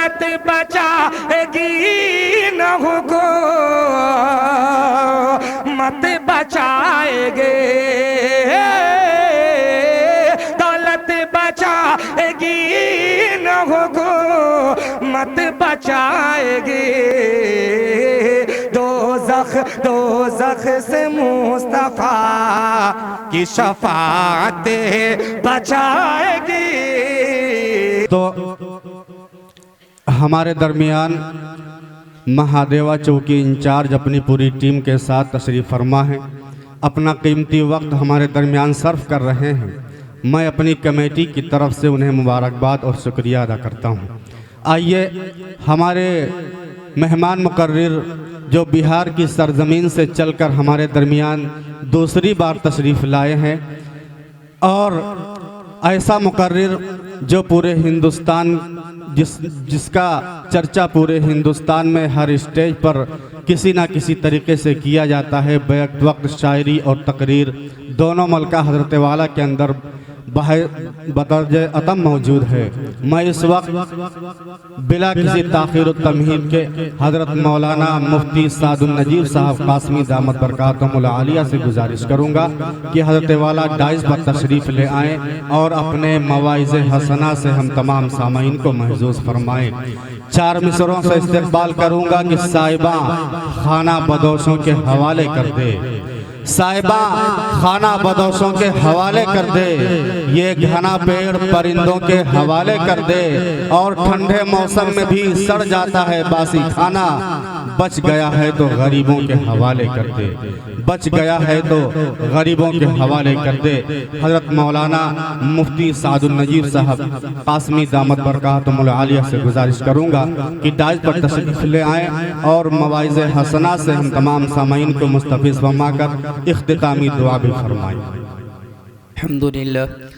दौलत बचाएगी न हुकूमत बचाएगे, दौलत बचाएगी न हुकूमत बचाएगी। दोज़ख से मुस्तफ़ा की शफ़ाअत बचाएगी। तो हमारे दरमियान महादेवा चौकी इंचार्ज अपनी पूरी टीम के साथ तशरीफ़ फरमा है, अपना कीमती वक्त हमारे दरमियान सर्व कर रहे हैं। मैं अपनी कमेटी की तरफ से उन्हें मुबारकबाद और शुक्रिया अदा करता हूं। आइए हमारे मेहमान मुकर्रिर जो बिहार की सरज़मीन से चलकर हमारे दरमियान दूसरी बार तशरीफ़ लाए हैं, और ऐसा मुकर्रिर जो पूरे हिंदुस्तान जिसका चर्चा पूरे हिंदुस्तान में हर स्टेज पर किसी ना किसी तरीके से किया जाता है। बैक वक्त शायरी और तकरीर दोनों मलका हज़रत वाला के अंदर बदर्ज अतम मौजूद है। मैं इस वक्त बिला किसी ताख़ीर और तमहीद के हज़रत मौलाना मुफ्ती सादुल नजीब साहब कासमी दामत बरकातहुल आलिया से गुजारिश करूँगा कि हज़रत वाला डाइस पर तशरीफ़ ले आएँ और अपने मवाइज़ हसना से हम तमाम सामाईन को महजूज़ फरमाएँ। 4 मिसरों से इस्तक़बाल करूँगा कि साहिबा खाना बदोशों के हवाले कर दे, साहिबा खाना बदोशों के हवाले कर दे, ये घना पेड़ परिंदों के हवाले कर दे, और ठंडे मौसम में भी सड़ जाता है बासी खाना, बच गया है तो गरीबों के हवाले कर दे, बच गया है तो गरीबों के हवाले कर दे। हज़रत मौलाना मुफ्ती सादुल नजीब साहब कासमी दामत बरकातहुल आलिया से गुजारिश करूँगा कि डाइस पर तशरीफ़ ले आएँ और मवाइज़ हसना से हम तमाम सामाईन को मुस्तफ़ीज़ फरमाकर इख्तितामी दुआ भी फरमाएँ।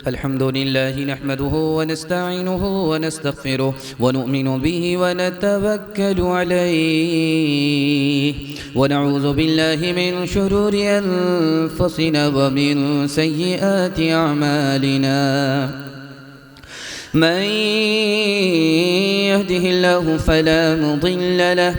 अल्हम्दुलिल्लाह नहमदुहु व नस्तईनुहु व नस्तगफिरुहु व नु'मिनु बिही व नतवक्कलु अलैहि व नऊज़ु बिल्लाहि मिन शुरूरि अनफुसिना व मिन सय्यिआति अअमालिना। मन यहदिहिल्लाहु फला मुदिल्ल लहु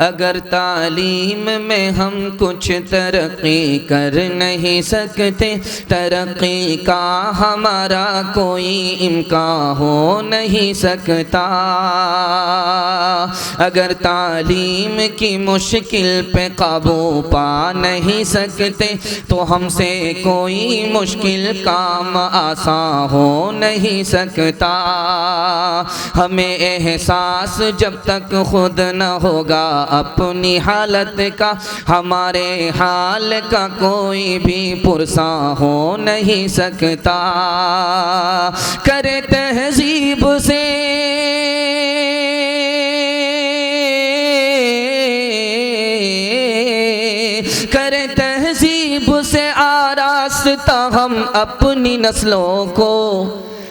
अगर तालीम में हम कुछ तरक्की कर नहीं सकते, तरक्की का हमारा कोई इम्कान हो नहीं सकता। अगर तालीम की मुश्किल पे काबू पा नहीं सकते तो हमसे कोई मुश्किल काम आसान हो नहीं सकता। हमें एहसास जब तक खुद न होगा अपनी हालत का, हमारे हाल का कोई भी पुरसा हो नहीं सकता। करे तहजीब से करे तहजीब से आरास्ता हम अपनी नस्लों को,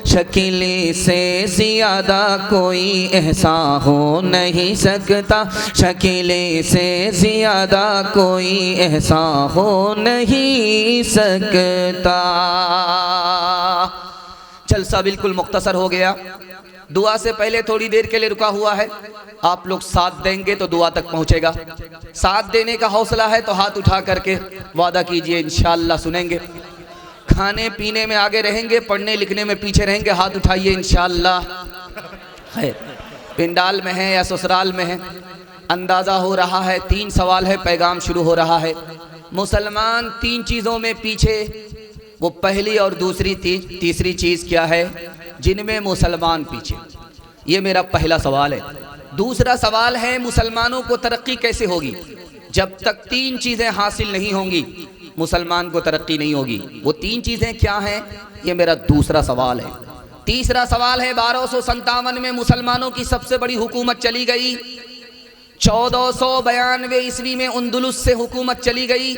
शकीली से ज़्यादा कोई एहसान हो नहीं सकता, शकीली से ज़्यादा कोई एहसान हो नहीं सकता। जलसा बिल्कुल मुख्तसर हो गया। दुआ से पहले थोड़ी देर के लिए रुका हुआ है, आप लोग साथ देंगे तो दुआ तक पहुंचेगा। साथ देने का हौसला है तो हाथ उठा करके वादा कीजिए, इंशाअल्लाह सुनेंगे। खाने पीने में आगे रहेंगे, पढ़ने लिखने में पीछे रहेंगे, हाथ उठाइए इंशाअल्लाह। खैर, पिंडाल में है या ससुराल में है, अंदाज़ा हो रहा है। 3 सवाल है, पैगाम शुरू हो रहा है। मुसलमान 3 चीज़ों में पीछे, वो पहली और दूसरी तीसरी चीज़ क्या है जिनमें मुसलमान पीछे? ये मेरा पहला सवाल है। दूसरा सवाल है, मुसलमानों को तरक्की कैसे होगी? जब तक 3 चीज़ें हासिल नहीं होंगी मुसलमान को तरक्की नहीं होगी। वो 3 चीज़ें क्या हैं, ये मेरा दूसरा सवाल है। तीसरा सवाल है, 1257 में मुसलमानों की सबसे बड़ी हुकूमत चली गई। 1492 ईस्वी में अंदलुस से हुकूमत चली गई।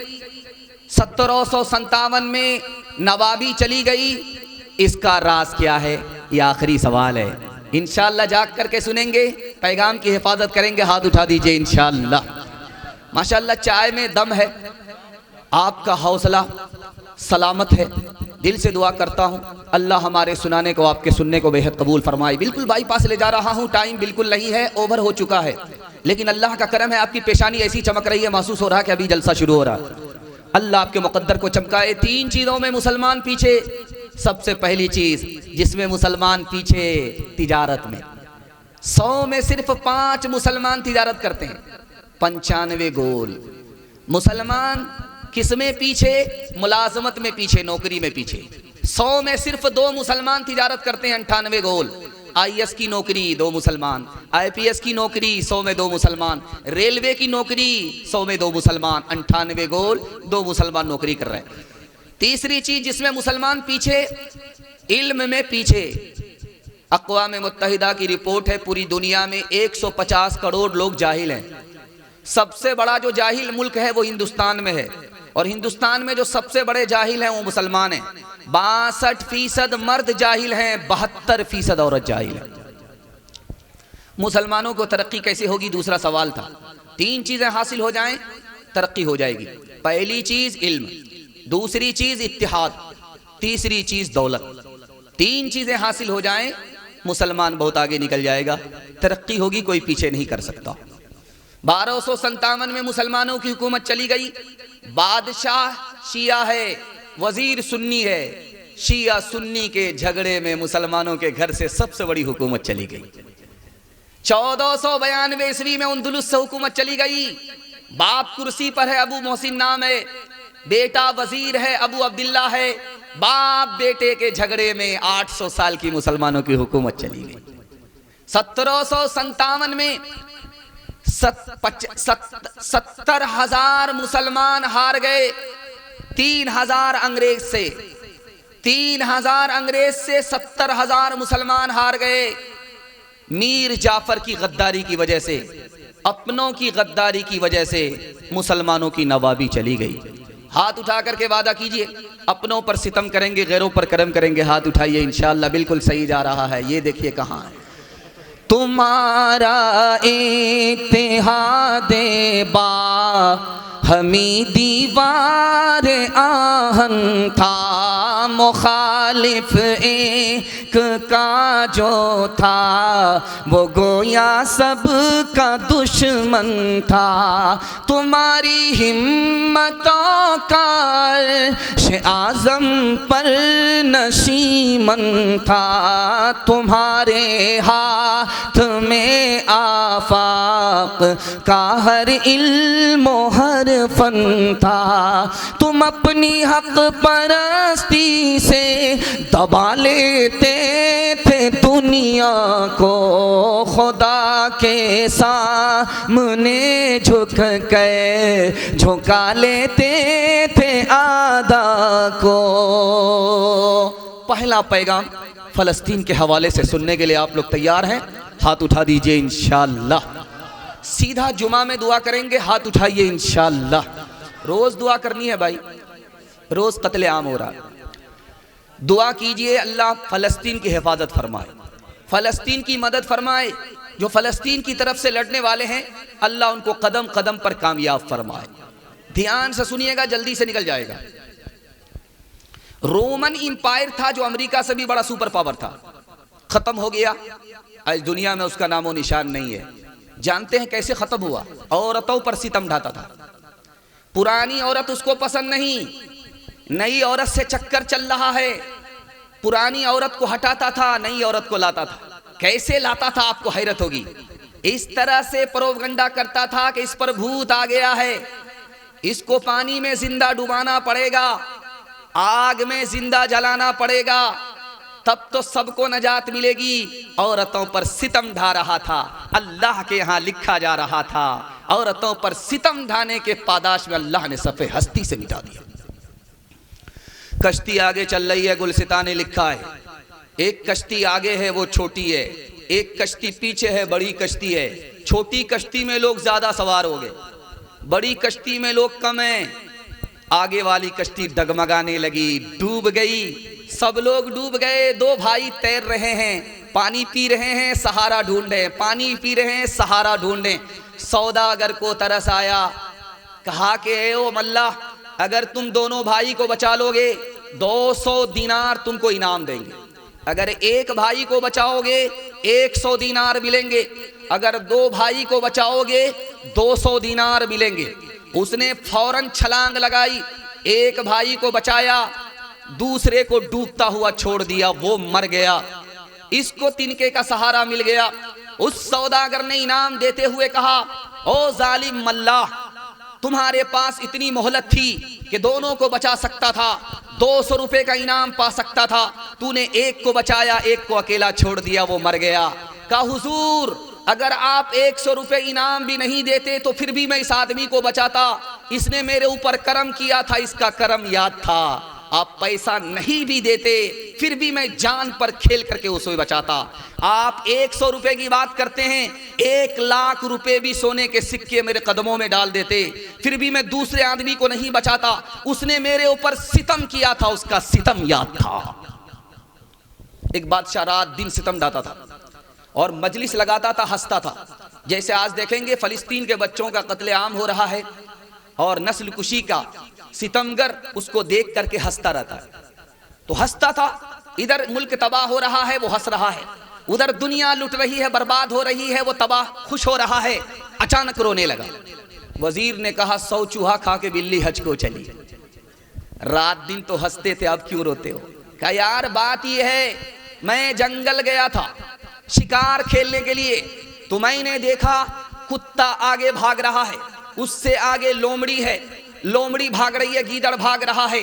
1757 में नवाबी चली गई। इसका राज क्या है? ये आखिरी सवाल है। इंशाअल्लाह जाग करके सुनेंगे, पैगाम की हिफाजत करेंगे। हाथ उठा दीजिए इंशाअल्लाह। माशाअल्लाह चाय में दम है, आपका हौसला सलामत है। दिल से दुआ करता हूँ अल्लाह हमारे सुनाने को, आपके सुनने को बेहद कबूल फरमाए। बिल्कुल बाईपास ले जा रहा हूँ, टाइम बिल्कुल नहीं है, ओवर हो चुका है, लेकिन अल्लाह का करम है, आपकी पेशानी ऐसी चमक रही है, महसूस हो रहा है कि अभी जलसा शुरू हो रहा है। अल्लाह आपके मुकद्दर को चमकाए। 3 चीज़ों में मुसलमान पीछे। सबसे पहली चीज़ जिसमें मुसलमान पीछे, तिजारत में। 100 में सिर्फ 5 मुसलमान तिजारत करते हैं, 95 गोल। मुसलमान किसमें पीछे? मुलाजमत में पीछे, नौकरी में पीछे। 100 में सिर्फ 2 मुसलमान तिजारत करते हैं, 98 गोल। IAS की नौकरी 2 मुसलमान, IPS की नौकरी 100 में 2 मुसलमान, रेलवे की नौकरी 100 में 2 मुसलमान, 98 गोल, 2 मुसलमान नौकरी कर रहे हैं। तीसरी चीज जिसमें मुसलमान पीछे, इल्म में पीछे। अक़वाम मुत्तहिदा की रिपोर्ट है, पूरी दुनिया में 150 करोड़ लोग जाहिल हैं। सबसे बड़ा जो जाहिल मुल्क है वो हिंदुस्तान में है, और हिंदुस्तान में जो सबसे बड़े जाहिल हैं वो मुसलमान हैं। 62% मर्द जाहिल हैं, 72% औरत जाहिल है। मुसलमानों को तरक्की कैसे होगी? दूसरा सवाल था। 3 चीजें हासिल हो जाएं तरक्की हो जाएगी। पहली चीज इल्म, दूसरी चीज इत्तिहाद, तीसरी चीज दौलत। 3 चीजें हासिल हो जाएं मुसलमान बहुत आगे निकल जाएगा, तरक्की होगी, कोई पीछे नहीं कर सकता। 1257 में मुसलमानों की हुकूमत चली गई। बादशाह शिया है, वजीर सुन्नी है। शिया सुन्नी के झगड़े में मुसलमानों के घर से सबसे बड़ी हुकूमत चली गई। 1492 ईस्वी में अंदलुस से हुकूमत चली गई। बाप कुर्सी पर है, अबू मोहसिन नाम है, बेटा वजीर है, अबू अब्दुल्ला है। बाप बेटे के झगड़े में 800 साल की मुसलमानों की हुकूमत चली गई। 1757 में 70,000 मुसलमान हार गए 3,000 अंग्रेज से। 3,000 अंग्रेज से 70,000 मुसलमान हार गए। मीर जाफर की गद्दारी की वजह से, अपनों की गद्दारी की वजह से मुसलमानों की नवाबी चली गई। हाथ उठा करके वादा कीजिए, अपनों पर सितम करेंगे, गैरों पर करम करेंगे। हाथ उठाइए, इंशाअल्लाह बिल्कुल सही जा रहा है। ये देखिए कहाँ है तुम्हारा इत्तेहादे बा हमी दीवार आहन था, मुखालिफ एक का जो था वो गोया सब का दुश्मन था। तुम्हारी हिम्मतों का आज़म पर नशीमन था, तुम्हारे हाथ में आफाक का हर इल्म हर फन था। तुम अपनी हक परस्ती से दबा लेते थे दुनिया को, खुदा के सामने झुक के झुका लेते थे आदा को। पहला पैगाम फ़लस्तीन के हवाले से सुनने के लिए आप लोग तैयार हैं? हाथ उठा दीजिए इंशाअल्लाह। सीधा जुमा में दुआ करेंगे, हाथ उठाइए इंशाअल्लाह। रोज़ दुआ करनी है भाई, रोज़ कत्ले आम हो रहा है। दुआ कीजिए अल्लाह फ़लस्तीन की हिफाजत फरमाए, फ़लस्तीन की मदद फरमाए। जो फ़लस्तीन की तरफ से लड़ने वाले हैं अल्लाह उनको कदम कदम पर कामयाब फरमाए। ध्यान से सुनिएगा, जल्दी से निकल जाएगा। रोमन इंपायर था जो अमेरिका से भी बड़ा सुपर पावर था, खत्म हो गया। आज दुनिया में उसका नामो निशान नहीं है। जानते हैं कैसे खत्म हुआ? औरतों पर सितम ढाता था। पुरानी औरत उसको पसंद नहीं, नई औरत से चक्कर चल रहा है। पुरानी औरत को हटाता था, नई औरत को लाता था। कैसे लाता था आपको हैरत होगी। इस तरह से प्रोपगंडा करता था कि इस पर भूत आ गया है, इसको पानी में जिंदा डुबाना पड़ेगा, आग में जिंदा जलाना पड़ेगा, तब तो सबको नजात मिलेगी। औरतों पर सितम ढा रहा था। अल्लाह के यहाँ लिखा जा रहा था, औरतों पर सितम ढाने के पादाश में अल्लाह ने सफ़े हस्ती से मिटा दिया। कश्ती आगे चल रही है, गुलसिता ने लिखा है। एक कश्ती आगे है वो छोटी है, एक कश्ती पीछे है बड़ी कश्ती है। छोटी कश्ती में लोग ज्यादा सवार हो गए, बड़ी कश्ती में लोग कम हैं। आगे वाली कश्ती डगमगाने लगी, डूब गई, सब लोग डूब गए। दो भाई तैर रहे हैं, पानी पी रहे हैं, सहारा ढूंढ रहे हैं, पानी पी रहे हैं, सहारा ढूंढे। सौदागर को तरस आया, कहा कि ए ओ मल्ला, अगर तुम दोनों भाई को बचा लोगे 200 दिनार तुमको इनाम देंगे। अगर एक भाई को बचाओगे 100 दिनार मिलेंगे, अगर दो भाई को बचाओगे 200 दिनार मिलेंगे। उसने फौरन छलांग लगाई, एक भाई को बचाया, दूसरे को डूबता हुआ छोड़ दिया, वो मर गया। इसको तिनके का सहारा मिल गया। उस सौदागर ने इनाम देते हुए कहा, ओ जालिम मल्ला, तुम्हारे पास इतनी मोहलत थी कि दोनों को बचा सकता था, 200 रुपए का इनाम पा सकता था, तूने एक को बचाया, एक को अकेला छोड़ दिया, वो मर गया। कहा हुजूर, अगर आप 100 रुपए इनाम भी नहीं देते तो फिर भी मैं इस आदमी को बचाता, इसने मेरे ऊपर करम किया था, इसका करम याद था। आप पैसा नहीं भी देते फिर भी मैं जान पर खेल करके उसे बचाता। आप 100 रुपए की बात करते हैं, 1 लाख रुपए भी सोने के सिक्के मेरे कदमों में डाल देते, फिर भी मैं दूसरे आदमी को नहीं बचाता। उसने मेरे ऊपर सितम किया था, उसका सितम याद था। एक बादशाह रात दिन सितम ढाता था और मजलिस लगाता था, हंसता था। जैसे आज देखेंगे फ़लस्तीन के बच्चों का कत्लेआम हो रहा है और नस्ल कुशी का, सितमगर उसको देख करके हंसता रहता है। तो हंसता था, इधर मुल्क तबाह हो रहा है, वो हंस रहा है, उधर दुनिया लुट रही है, बर्बाद हो रही है, वो तबाह खुश हो रहा है। अचानक रोने लगा। वजीर ने कहा, 100 चूहा खा के बिल्ली हज को चली। रात दिन तो हंसते थे, अब क्यों रोते हो? कहा यार बात यह है, मैं जंगल गया था शिकार खेलने के लिए, तो मैंने देखा कुत्ता आगे भाग रहा है, उससे आगे लोमड़ी है, लोमड़ी भाग रही है, गीदड़ भाग रहा है।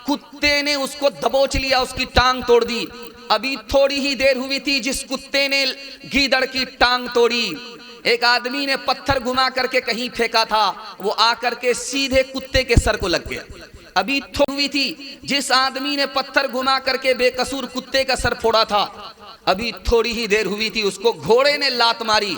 कुत्ते ने उसको दबोच लिया, उसकी टांग तोड़ दी। अभी थोड़ी ही देर हुई थी जिस कुत्ते ने गीदड़ की टांग तोड़ी, एक आदमी ने पत्थर घुमा करके कहीं फेंका था, वो आकर के सीधे कुत्ते के सर को लग गया। अभी थोड़ी हुई थी जिस आदमी ने पत्थर घुमा करके बेकसूर कुत्ते का सर फोड़ा था, अभी थोड़ी ही देर हुई थी उसको घोड़े ने लात मारी,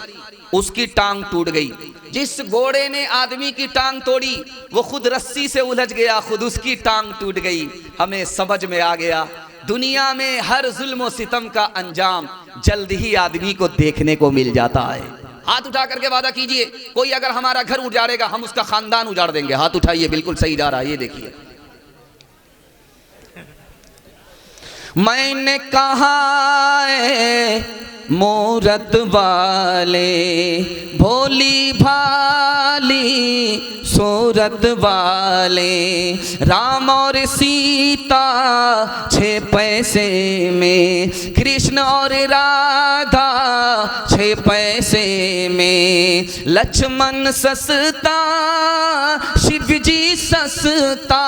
उसकी टांग टूट गई। जिस घोड़े ने आदमी की टांग तोड़ी वो खुद रस्सी से उलझ गया, खुद उसकी टांग टूट गई। हमें समझ में आ गया दुनिया में हर जुल्म और सितम का अंजाम जल्द ही आदमी को देखने को मिल जाता है। हाथ उठा करके वादा कीजिए, कोई अगर हमारा घर उजाड़ेगा हम उसका खानदान उजाड़ देंगे। हाथ उठाइए, बिल्कुल सही जा रहा है, ये देखिए। मैंने कहा मूरत वाले भोली भाली सूरत वाले, राम और सीता 6 पैसे में, कृष्ण और राधा 6 पैसे में, लक्ष्मण सस्ता शिव जी सस्ता,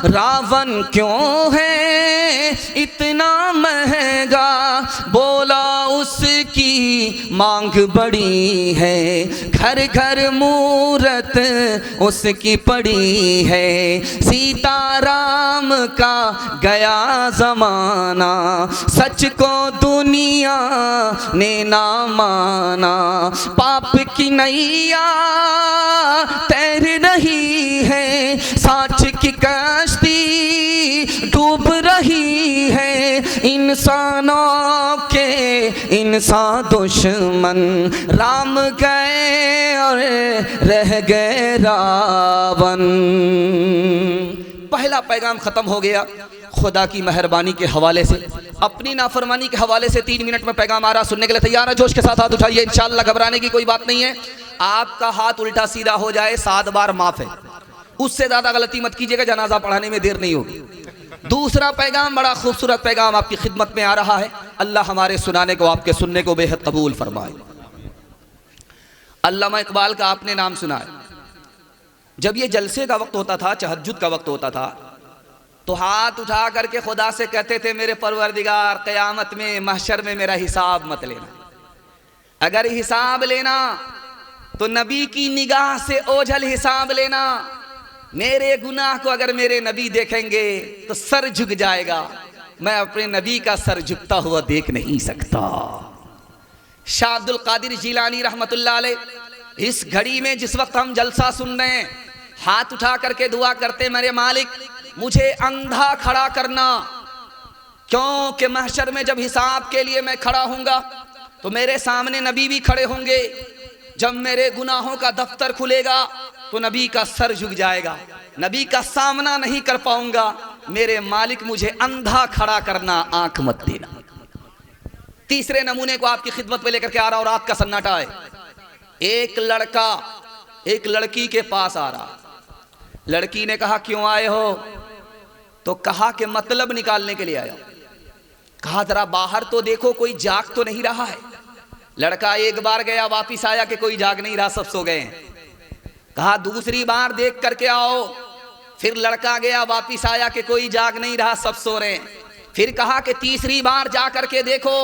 रावण क्यों है इतना महंगा, बोला उसकी मांग बड़ी है, घर घर मूरत उसकी पड़ी है, सीताराम का गया जमाना, सच को दुनिया ने ना माना, पाप की नैया तैर रही है, साच की कश्ती डूब रही है, इंसानों के इंसान दुश्मन, राम गए और रह गए रावण। पहला पैगाम खत्म हो गया। खुदा की मेहरबानी के हवाले से, अपनी नाफरमानी के हवाले से 3 मिनट में पैगाम आ रहा, सुनने के लिए तैयार है? जोश के साथ हाथ उठाइए, इंशाअल्लाह घबराने की कोई बात नहीं है। आपका हाथ उल्टा सीधा हो जाए 7 बार माफ है, उससे ज्यादा गलती मत कीजिएगा, जनाजा पढ़ाने में देर नहीं होगी। दूसरा पैगाम, बड़ा खूबसूरत पैगाम आपकी खिदमत में आ रहा है। अल्लाह हमारे सुनाने को, आपके सुनने को बेहद कबूल फरमाए। अल्लामा इकबाल का आपने नाम सुना है। जब ये जलसे का वक्त होता था, तहज्जुद का वक्त होता था, तो हाथ उठा करके खुदा से कहते थे, मेरे परवरदिगार क़यामत में महशर में मेरा हिसाब मत लेना, अगर हिसाब लेना तो नबी की निगाह से ओझल हिसाब लेना, मेरे गुनाह को अगर मेरे नबी देखेंगे तो सर झुक जाएगा, मैं अपने नबी का सर झुकता हुआ देख नहीं सकता। शाह अब्दुल कादिर जिलानी रहमतुल्लाह अलैह इस घड़ी में जिस वक्त हम जलसा सुन रहे हैं, हाथ उठा करके दुआ करते, मेरे मालिक मुझे अंधा खड़ा करना, क्योंकि महशर में जब हिसाब के लिए मैं खड़ा हूंगा तो मेरे सामने नबी भी खड़े होंगे, जब मेरे गुनाहों का दफ्तर खुलेगा तो नबी का सर झुक जाएगा, नबी का सामना नहीं कर पाऊंगा, मेरे मालिक मुझे अंधा खड़ा करना, आंख मत देना। तीसरे नमूने को आपकी खिदमत में लेकर के आ रहा, और रात का सन्नाटा है। एक लड़का एक लड़की के पास आ रहा, लड़की ने कहा क्यों आए हो, तो कहा कि मतलब निकालने के लिए आया। कहा जरा बाहर तो देखो कोई जाग तो नहीं रहा है। लड़का एक बार गया, वापिस आया कि कोई जाग नहीं रहा, सब सो गए हैं। कहा दूसरी बार देख करके आओ, फिर लड़का गया, वापिस आया कि कोई जाग नहीं रहा, सब सो रहे हैं। फिर कहा कि तीसरी बार जा करके देखो,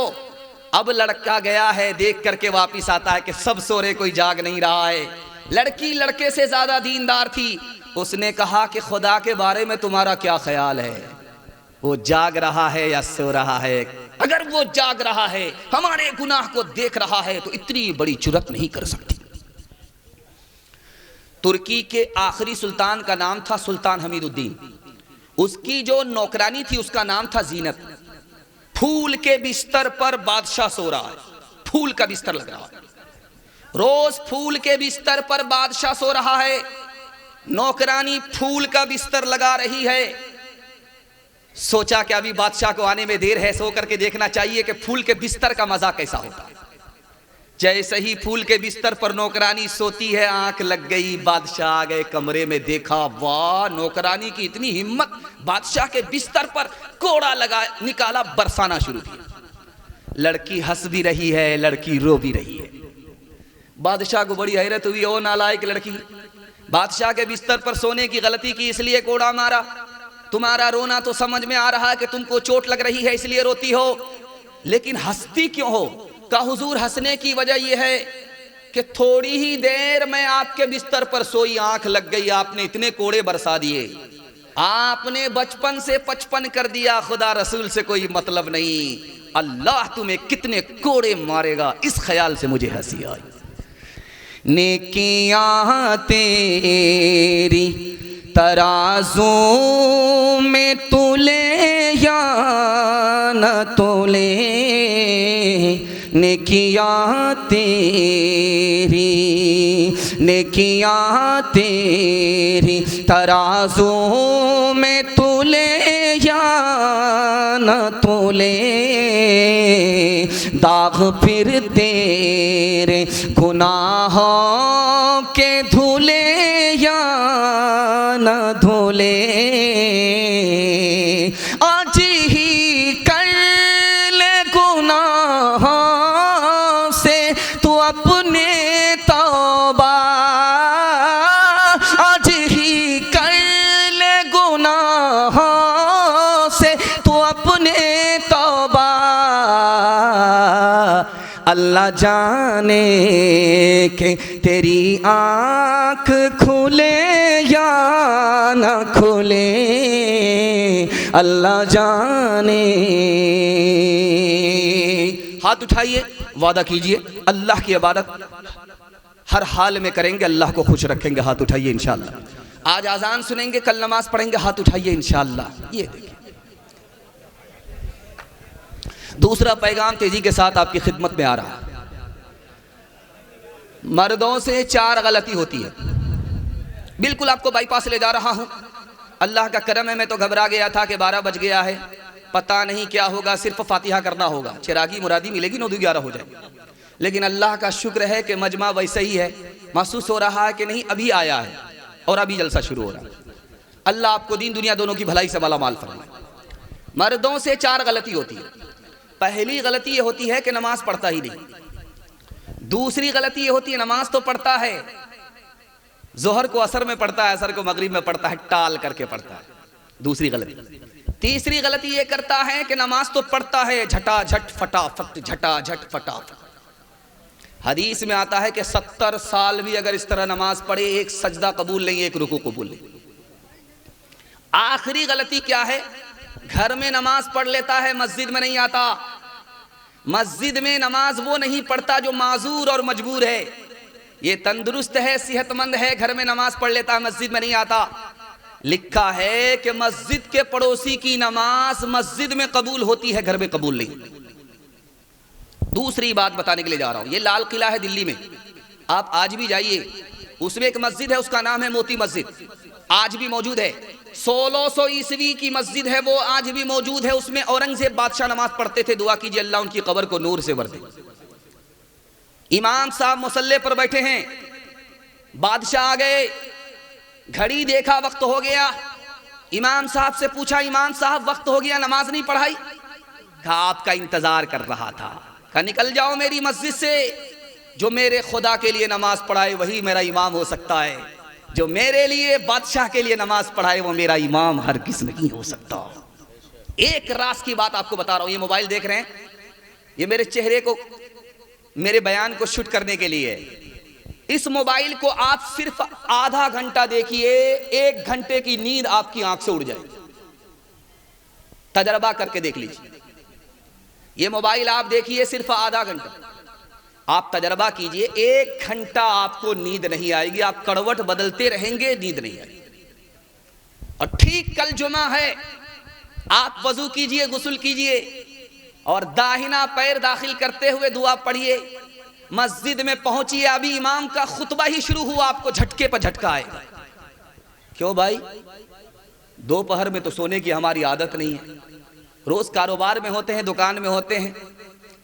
अब लड़का गया है, देख करके वापिस आता है कि सब सो रहे, कोई जाग नहीं रहा है। लड़की लड़के से ज्यादा दीनदार थी, उसने कहा कि खुदा के बारे में तुम्हारा क्या ख्याल है, वो जाग रहा है या सो रहा है? अगर वो जाग रहा है, हमारे गुनाह को देख रहा है, तो इतनी बड़ी जुर्रत नहीं कर सकती। तुर्की के आखिरी सुल्तान का नाम था सुल्तान हमीदुद्दीन, उसकी जो नौकरानी थी उसका नाम था जीनत। फूल के बिस्तर पर बादशाह सो रहा है, फूल का बिस्तर लग रहा है, रोज फूल के बिस्तर पर बादशाह सो रहा है, नौकरानी फूल का बिस्तर लगा रही है। सोचा कि अभी बादशाह को आने में देर है, सो करके देखना चाहिए कि फूल के बिस्तर का मजा कैसा होता है। जैसे ही फूल के बिस्तर पर नौकरानी सोती है, आंख लग गई, बादशाह आ गए कमरे में, देखा वाह नौकरानी की इतनी हिम्मत, बादशाह के बिस्तर पर कोड़ा लगा निकाला, बरसाना शुरू किया। लड़की हंस भी रही है, लड़की रो भी रही है। बादशाह को बड़ी हैरत हुई, ओ नालायक लड़की, बादशाह के बिस्तर पर सोने की गलती की, इसलिए कोड़ा मारा, तुम्हारा रोना तो समझ में आ रहा है कि तुमको चोट लग रही है इसलिए रोती हो, लेकिन हंसती क्यों हो? का हुजूर हंसने की वजह यह है कि थोड़ी ही देर में आपके बिस्तर पर सोई, आंख लग गई, आपने इतने कोड़े बरसा दिए, आपने बचपन से 55 कर दिया, खुदा रसूल से कोई मतलब नहीं, अल्लाह तुम्हें कितने कोड़े मारेगा, इस ख्याल से मुझे हंसी आई। नेकियां तेरी तराजू में तुले या न तुले, नेकियां तेरी, नेकियां तेरी तराजू में तूले या न तूले, दाग फिर तेरे गुनाहों के धुले या न धुले। आज ही कर ले गुनाहों से तू अपने तौबा, आज ही कर ले गुनाहों से तू अपने तौबा। अल्लाह जाने के तेरी आँख खुले या न खुले, अल्लाह जाने। हाथ उठाइए, वादा कीजिए अल्लाह की इबादत हर हाल में करेंगे, अल्लाह को खुश रखेंगे। हाथ उठाइए इंशाअल्लाह। आज आज़ान सुनेंगे, कल नमाज पढ़ेंगे, हाथ उठाइए इंशाअल्लाह। ये देखिए दूसरा पैगाम तेजी के साथ आपकी खिदमत में आ रहा है। मर्दों से 4 गलती होती है। बिल्कुल आपको बाईपास ले जा रहा हूं। अल्लाह का करम है, मैं तो घबरा गया था कि 12 बज गया है, पता नहीं क्या होगा, सिर्फ फातिहा करना होगा, चिरागी मुरादी मिलेगी, 9-11 हो जाए। लेकिन अल्लाह का शुक्र है कि मजमा वैसे ही है। महसूस हो रहा है कि नहीं अभी आया है और अभी जलसा शुरू हो रहा है। अल्लाह आपको दीन दुनिया दोनों की भलाई से मालामाल फरमाए। मर्दों से 4 गलती होती है। पहली गलती ये होती है कि नमाज पढ़ता ही नहीं। दूसरी गलती ये होती है नमाज तो पढ़ता है, जोहर को असर में पढ़ता है, असर को मगरिब में पढ़ता है, टाल करके पढ़ता है, दूसरी गलती। तीसरी गलती ये करता है कि नमाज तो पढ़ता है झटाझट फटाफट, झटाझट फटाफट। हदीस में आता है कि 70 साल भी अगर इस तरह नमाज पढ़े, एक सजदा कबूल नहीं, एक रुकू कबूल नहीं। आखिरी गलती क्या है? घर में नमाज पढ़ लेता है, मस्जिद में नहीं आता। मस्जिद में नमाज वो नहीं पढ़ता जो माजूर और मजबूर है। ये तंदुरुस्त है, सेहतमंद है, घर में नमाज पढ़ लेता है, मस्जिद में नहीं आता। लिखा है कि मस्जिद के पड़ोसी की नमाज मस्जिद में कबूल होती है, घर में कबूल नहीं। दूसरी बात बताने के लिए जा रहा हूं। ये लाल किला है दिल्ली में, आप आज भी जाइए, उसमें एक मस्जिद है, उसका नाम है मोती मस्जिद, आज भी मौजूद है। 1600 ईस्वी की मस्जिद है वो, आज भी मौजूद है। उसमें औरंगजेब बादशाह नमाज पढ़ते थे, दुआ कीजिए अल्लाह उनकी कब्र को नूर से भर दे। इमाम साहब मुसल्ले पर बैठे हैं, बादशाह आ गए, घड़ी देखा, वक्त हो गया। इमाम साहब से पूछा, इमाम साहब वक्त हो गया, नमाज नहीं पढ़ाई? कहा आपका इंतजार कर रहा था। कहा निकल जाओ मेरी मस्जिद से, जो मेरे खुदा के लिए नमाज पढ़ाए वही मेरा इमाम हो सकता है, जो मेरे लिए बादशाह के लिए नमाज पढ़ाए वो मेरा इमाम हर किस नहीं हो सकता। एक राज की बात आपको बता रहा हूं। ये मोबाइल देख रहे हैं, ये मेरे चेहरे को, मेरे बयान को शूट करने के लिए। इस मोबाइल को आप सिर्फ आधा घंटा देखिए, 1 घंटे की नींद आपकी आंख से उड़ जाएगी। तजर्बा करके देख लीजिए। ये मोबाइल आप देखिए सिर्फ आधा घंटा, आप तजर्बा कीजिए, 1 घंटा आपको नींद नहीं आएगी, आप करवट बदलते रहेंगे, नींद नहीं आएगी। और ठीक कल जुमा है, आप वजू कीजिए, गुस्ल कीजिए और दाहिना पैर दाखिल करते हुए दुआ पढ़िए। मस्जिद में पहुंचिए, अभी इमाम का खुतबा ही शुरू हुआ, आपको झटके पर झटका आएगा। क्यों भाई? दोपहर में तो सोने की हमारी आदत नहीं है। रोज कारोबार में होते हैं, दुकान में होते हैं,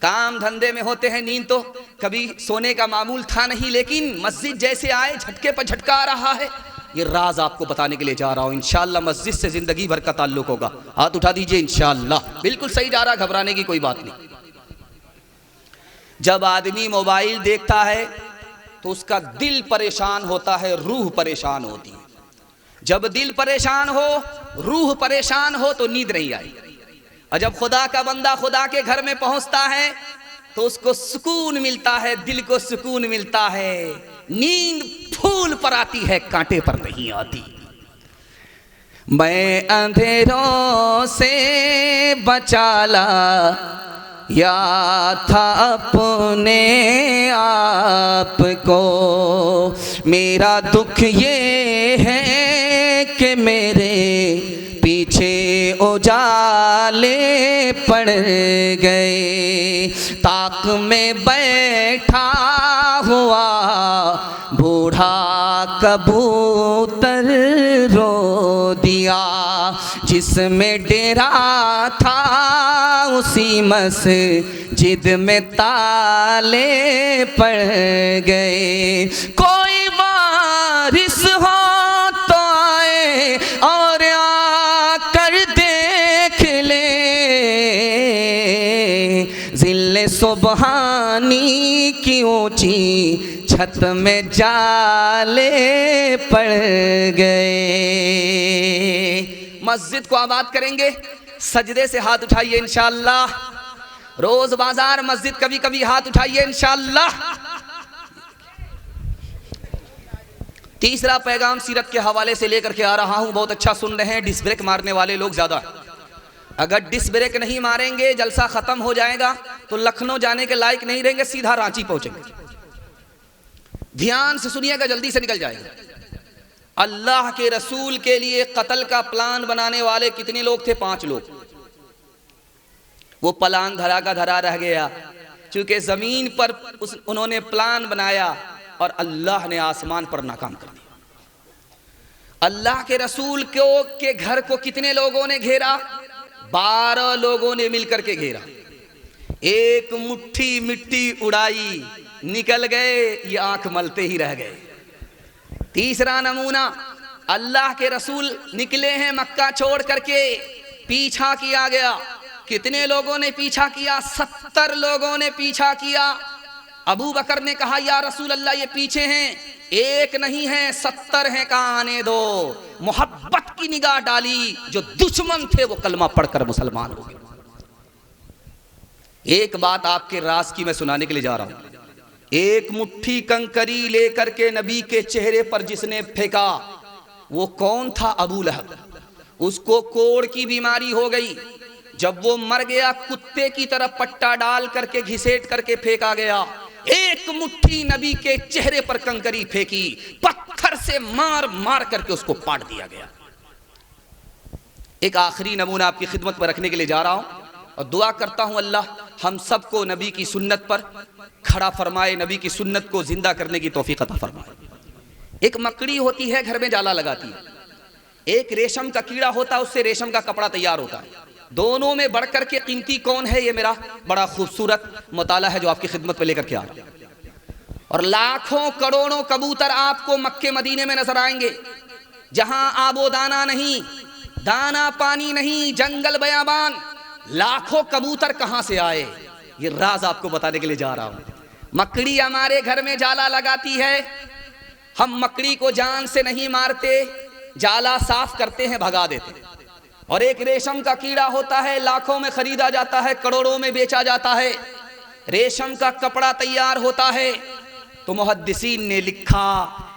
काम धंधे में होते हैं, नींद तो कभी सोने का मामूल था नहीं। लेकिन मस्जिद जैसे आए, झटके पर झटका आ रहा है। ये राज आपको बताने के लिए जा रहा हूं। इंशाअल्लाह मस्जिद से जिंदगी भर का ताल्लुक होगा। हाथ उठा दीजिए इंशाअल्लाह। बिल्कुल सही जा रहा, घबराने की कोई बात नहीं। जब आदमी मोबाइल देखता है तो उसका दिल परेशान होता है, रूह परेशान होती है। जब दिल परेशान हो, रूह परेशान हो तो नींद नहीं आई। और जब खुदा का बंदा खुदा के घर में पहुंचता है तो उसको सुकून मिलता है, दिल को सुकून मिलता है। नींद फूल पर आती है, कांटे पर नहीं आती। मैं अंधेरों से बचाला या था अपने आप को। मेरा दुख ये है कि मेरे पीछे उजाले पड़ गए। ताक में बैठा हुआ बूढ़ा कबूतर रो दिया, जिसमें डेरा था उसी मस्जिद में ताले पड़ गए। कोई वारिस हो तो आए और आकर देख ले, ज़िल्ले सुबहानी की ऊंची छत में जाले पड़ गए। मस्जिद को आबाद करेंगे, सजदे से हाथ उठाइए इंशाअल्लाह। रोज बाजार मस्जिद कभी कभी हाथ उठाइए इंशाअल्लाह। तीसरा पैगाम सीरत के हवाले से लेकर के आ रहा हूं। बहुत अच्छा सुन रहे हैं, डिस्क ब्रेक मारने वाले लोग ज्यादा। अगर डिस्क ब्रेक नहीं मारेंगे जलसा खत्म हो जाएगा तो लखनऊ जाने के लायक नहीं रहेंगे, सीधा रांची पहुंचेंगे। ध्यान से सुनिएगा, जल्दी से निकल जाएगा। अल्लाह के रसूल के लिए कत्ल का प्लान बनाने वाले कितने लोग थे? 5 लोग। वो प्लान धरा का धरा रह गया, क्योंकि जमीन पर उन्होंने प्लान बनाया और अल्लाह ने आसमान पर नाकाम कर दिया। अल्लाह के रसूल के घर को कितने लोगों ने घेरा? 12 लोगों ने मिलकर के घेरा। एक मुट्ठी मिट्टी उड़ाई, निकल गए, ये आंख मलते ही रह गए। तीसरा नमूना, अल्लाह के रसूल निकले हैं मक्का छोड़ करके, पीछा किया गया। कितने लोगों ने पीछा किया? 70 लोगों ने पीछा किया। अबू बकर ने कहा या रसूल अल्लाह ये पीछे हैं, एक नहीं है 70 हैं, कहाँ आने दो। मोहब्बत की निगाह डाली, जो दुश्मन थे वो कलमा पढ़कर मुसलमान हो गए। एक बात आपके राज की मैं सुनाने के लिए जा रहा हूं। एक मुट्ठी कंकरी लेकर के नबी के चेहरे पर जिसने फेंका, वो कौन था? अबू लहब। उसको कोढ़ की बीमारी हो गई। जब वो मर गया, कुत्ते की तरह पट्टा डाल करके घिसेट करके फेंका गया। एक मुट्ठी नबी के चेहरे पर कंकरी फेंकी, पत्थर से मार मार करके उसको पाट दिया गया। एक आखिरी नमूना आपकी खिदमत पर रखने के लिए जा रहा हूं और दुआ करता हूं अल्लाह हम सबको नबी की सुन्नत पर खड़ा फरमाए, नबी की सुन्नत को जिंदा करने की तौफीक अता फरमाए। एक मकड़ी होती है, घर में जाला लगाती है। एक रेशम का कीड़ा होता है, उससे रेशम का कपड़ा तैयार होता है। दोनों में बढ़कर के कीमती कौन है? ये मेरा बड़ा खूबसूरत मुताला है जो आपकी खिदमत पे लेकर के आ रहा है। और लाखों करोड़ों कबूतर आपको मक्के मदीने में नजर आएंगे, जहां आबो दाना नहीं, दाना पानी नहीं, जंगल बयाबान। लाखों कबूतर कहां से आए? ये राज आपको बताने के लिए जा रहा हूं। मकड़ी हमारे घर में जाला लगाती है, हम मकड़ी को जान से नहीं मारते, जाला साफ करते हैं, भगा देते हैं। और एक रेशम का कीड़ा होता है, लाखों में खरीदा जाता है, करोड़ों में बेचा जाता है। रेशम का कपड़ा तैयार होता है, तो मुहद्दिसीन ने लिखा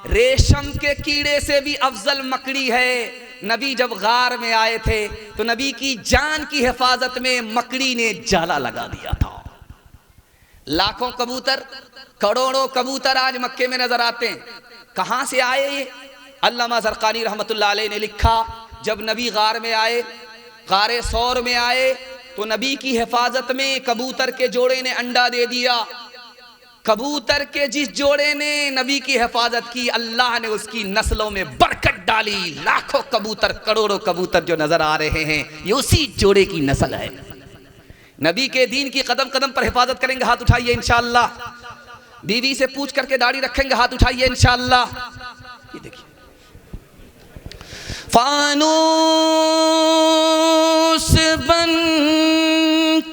रेशम के कीड़े से भी अफजल मकड़ी है। नबी जब गार में आए थे तो नबी की जान की हिफाजत में मकड़ी ने जाला लगा दिया था। लाखों कबूतर, करोड़ों कबूतर आज मक्के में नजर आते हैं। कहां से आए ये? अल्लामा ज़रक़ानी रहमतुल्लाह अलैह ने लिखा, जब नबी गार में आए, गारे सौर में आए, तो नबी की हिफाजत में कबूतर के जोड़े ने अंडा दे दिया। कबूतर के जिस जोड़े ने नबी की हिफाजत की, अल्लाह ने उसकी नस्लों में बरकत डाली। लाखों कबूतर, करोड़ों कबूतर जो नजर आ रहे हैं, ये उसी जोड़े की नस्ल है। नबी के दीन की कदम कदम पर हिफाजत करेंगे, हाथ उठाइए इंशाअल्लाह। बीवी से पूछ करके दाढ़ी रखेंगे, हाथ उठाइए इंशाअल्लाह। ये देखिए, फानूस बन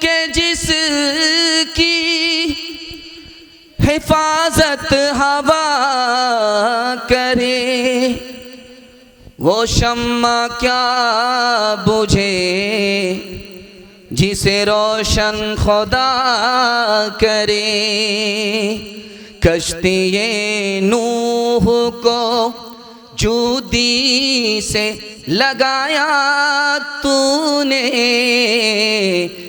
के जिसकी हिफाजत हवा करे, वो शम्मा क्या बुझे जिसे रोशन खुदा करे। कश्ती नूह को जूदी से लगाया तूने,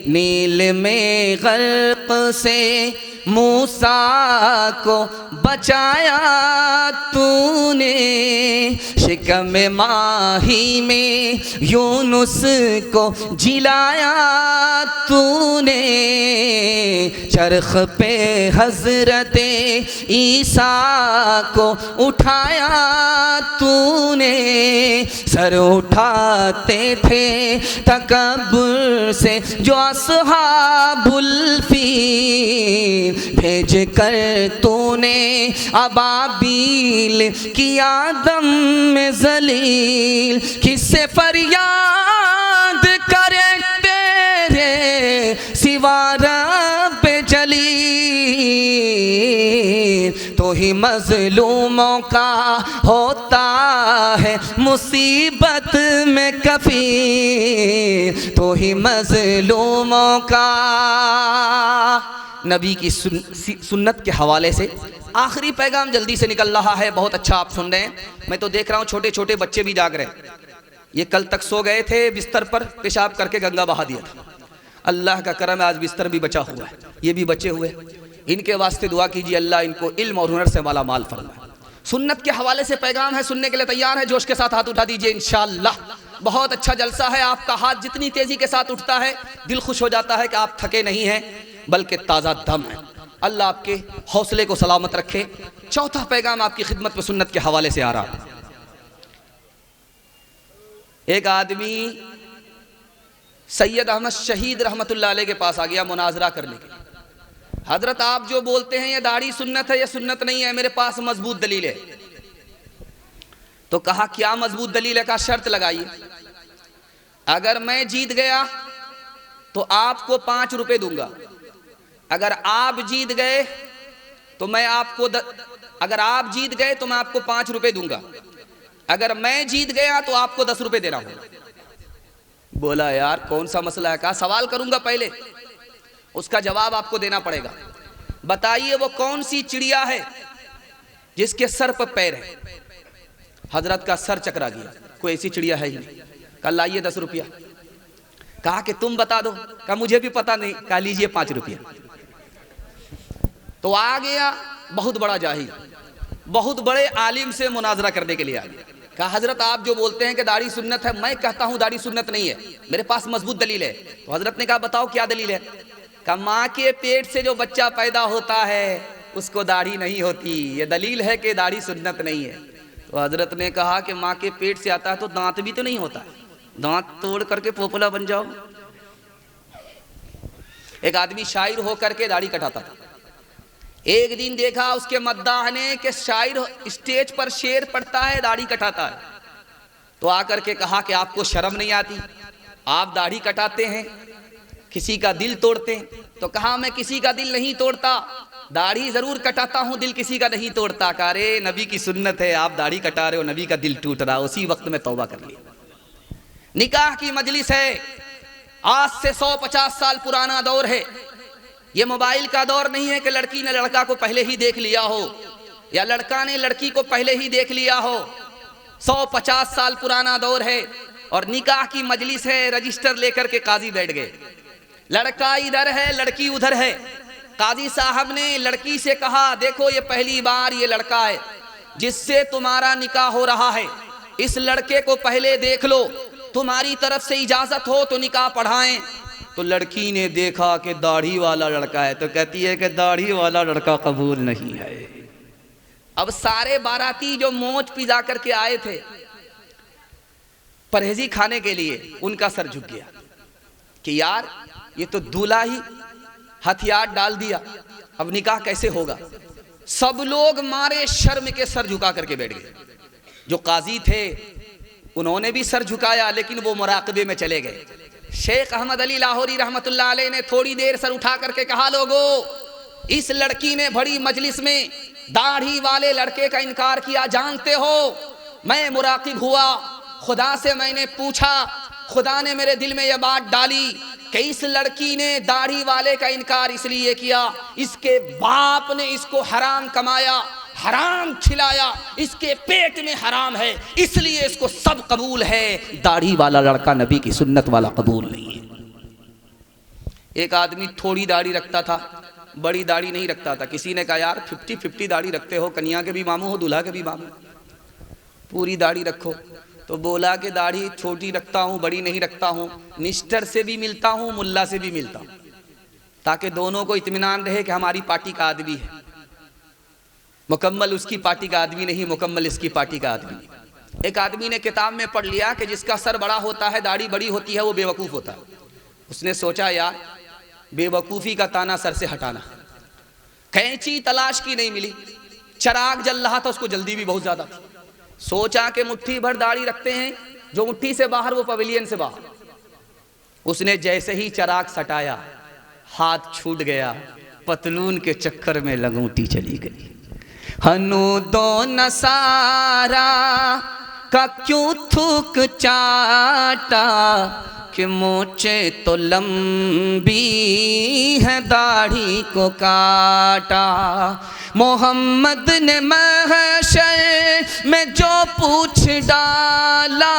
नील में गर्क से मूसा को बचाया तूने, शिकम माही में यूनुस को जिलाया तूने, चरख पे हजरते ईसा को उठाया तूने, सर उठाते थे तकब्बुर से जो अस्हाबुल फील, भेज कर तूने अबाबील किया दम में जलील, किससे फरियाद करे तेरे सिवा रब जलील, तो ही मजलूमों का होता है मुसीबत में कफील, तो ही मजलूमों का। नबी की सुन्नत के हवाले से आखिरी पैगाम जल्दी से निकल रहा है। बहुत अच्छा आप सुन रहे हैं। मैं तो देख रहा हूँ छोटे छोटे बच्चे भी जाग रहे हैं। ये कल तक सो गए थे बिस्तर पर, पेशाब करके गंगा बहा दिया था। अल्लाह का करम है आज बिस्तर भी बचा हुआ है, ये भी बचे हुए। इनके वास्ते दुआ कीजिए अल्लाह इनको इल्म और हुनर से माला माल फरमाए। सुन्नत के हवाले से पैगाम है, सुनने के लिए तैयार है? जोश के साथ हाथ उठा दीजिए इंशाअल्लाह। बहुत अच्छा जलसा है। आपका हाथ जितनी तेजी के साथ उठता है दिल खुश हो जाता है कि आप थके नहीं हैं बल्कि ताज़ा दम है। अल्लाह आपके हौसले को सलामत रखे। चौथा पैगाम आपकी खिदमत में सुन्नत के हवाले से आ रहा है। एक आदमी सैयद अहमद शहीद रहमतुल्लाह अलैह के पास आ गया मुनाजरा करने के लिए। हजरत आप जो बोलते हैं ये दाढ़ी सुन्नत है, ये सुन्नत नहीं है, मेरे पास मजबूत दलील है। तो कहा क्या मजबूत दलील है? का शर्त लगाइए, अगर मैं जीत गया तो आपको 5 रुपए दूंगा, अगर आप जीत गए तो मैं आपको अगर आप जीत गए तो मैं आपको 5 रुपए दूंगा, अगर मैं जीत गया तो आपको 10 रुपए देना होगा। बोला यार कौन सा मसला है? कहा सवाल करूंगा पहले, उसका जवाब आपको देना पड़ेगा। बताइए वो कौन सी चिड़िया है जिसके सर पर पैर है? हजरत का सर चकरा गया, कोई ऐसी चिड़िया है ही नहीं। कहा लाइए 10 रुपया। कहा कि तुम बता दो। कहा मुझे भी पता नहीं। कहा लीजिए 5 रुपया। तो आ गया बहुत बड़ा जाहिल, बहुत बड़े आलिम से मुनाजरा करने के लिए आ गया। कहा हजरत आप जो बोलते हैं कि दाढ़ी सुन्नत है, मैं कहता हूं दाढ़ी सुन्नत नहीं है, मेरे पास मजबूत दलील है। तो हजरत ने कहा बताओ क्या दलील है? कहा माँ के पेट से जो बच्चा पैदा होता है उसको दाढ़ी नहीं होती, ये दलील है कि दाढ़ी सुन्नत नहीं है। तो हजरत ने कहा कि माँ के पेट से आता है तो दांत भी तो नहीं होता, दांत तोड़ करके पोपला बन जाओ। एक आदमी शायर होकर के दाढ़ी कटाता था। एक दिन देखा उसके मद्दाह ने कि शायर स्टेज पर शेर पढ़ता है, दाढ़ी कटाता है। तो आकर के कहा कि आपको शर्म नहीं आती? आप दाढ़ी कटाते हैं, किसी का दिल तोड़ते हैं। तो कहा मैं किसी का दिल नहीं तोड़ता, दाढ़ी जरूर कटाता हूं, दिल किसी का नहीं तोड़ता। कहा रे नबी की सुन्नत है, आप दाढ़ी कटा रहे हो, नबी का दिल टूट रहा। उसी वक्त में तौबा कर लिया। निकाह की मजलिस है, आज से 150 साल पुराना दौर है। ये मोबाइल का दौर नहीं है कि लड़की ने लड़का को पहले ही देख लिया हो या लड़का ने लड़की को पहले ही देख लिया हो। 150 साल पुराना दौर है और निकाह की मजलिस है। रजिस्टर लेकर के काजी बैठ गए, लड़का इधर है लड़की उधर है। काजी साहब ने लड़की से कहा देखो ये पहली बार ये लड़का है जिससे तुम्हारा निकाह हो रहा है, इस लड़के को पहले देख लो, तुम्हारी तरफ से इजाजत हो तो निकाह पढ़ाएं। तो लड़की ने देखा कि दाढ़ी वाला लड़का है, तो कहती है कि दाढ़ी वाला लड़का कबूल नहीं है। अब सारे बाराती जो मोच पिजा करके आए थे परहेजी खाने के लिए, उनका सर झुक गया कि यार ये तो दूल्हा ही हथियार डाल दिया, अब निकाह कैसे होगा। सब लोग मारे शर्म के सर झुका करके बैठ गए। जो काजी थे उन्होंने भी सर झुकाया, लेकिन वो मुराकबे में चले गए। शेख अहमद अली लाहौरी रहमतुल्लाह अलैह ने थोड़ी देर सर उठा करके कहा लोगो इस लड़की ने बड़ी मजलिस में दाढ़ी वाले लड़के का इनकार किया, जानते हो मैं मुराकिब हुआ, खुदा से मैंने पूछा, खुदा ने मेरे दिल में यह बात डाली कि इस लड़की ने दाढ़ी वाले का इनकार इसलिए किया, इसके बाप ने इसको हराम कमाया, हराम खिलाया, इसके पेट में हराम है, इसलिए इसको सब कबूल है। दाढ़ी वाला लड़का नबी की सुन्नत वाला कबूल नहीं है। एक आदमी थोड़ी दाढ़ी रखता था, बड़ी दाढ़ी नहीं रखता था। किसी ने कहा यार 50-50 दाढ़ी रखते हो, कन्या के भी मामू हो दूल्हा के भी मामू, पूरी दाढ़ी रखो। तो बोला कि दाढ़ी छोटी रखता हूँ, बड़ी नहीं रखता हूँ, निस्टर से भी मिलता हूँ, मुल्ला से भी मिलता हूँ, ताकि दोनों को इत्मीनान रहे कि हमारी पार्टी का आदमी है। मुकम्मल उसकी पार्टी का आदमी नहीं, मुकम्मल इसकी पार्टी का आदमी। एक आदमी ने किताब में पढ़ लिया कि जिसका सर बड़ा होता है, दाढ़ी बड़ी होती है, वो बेवकूफ़ होता है। उसने सोचा यार बेवकूफ़ी का ताना सर से हटाना। कैंची तलाश की नहीं मिली, चराग जल रहा था, उसको जल्दी भी बहुत ज़्यादा थी। सोचा कि मुट्ठी भर दाढ़ी रखते हैं, जो मुट्ठी से बाहर वो पवेलियन से बाहर। उसने जैसे ही चराग सटाया, हाथ छूट गया, पतलून के चक्कर में लगूटी चली गई। हनु दो नसारा का क्यों थूक चाटा, कि मोचे तो लंबी है दाढ़ी को काटा। मोहम्मद ने महशर में जो पूछ डाला,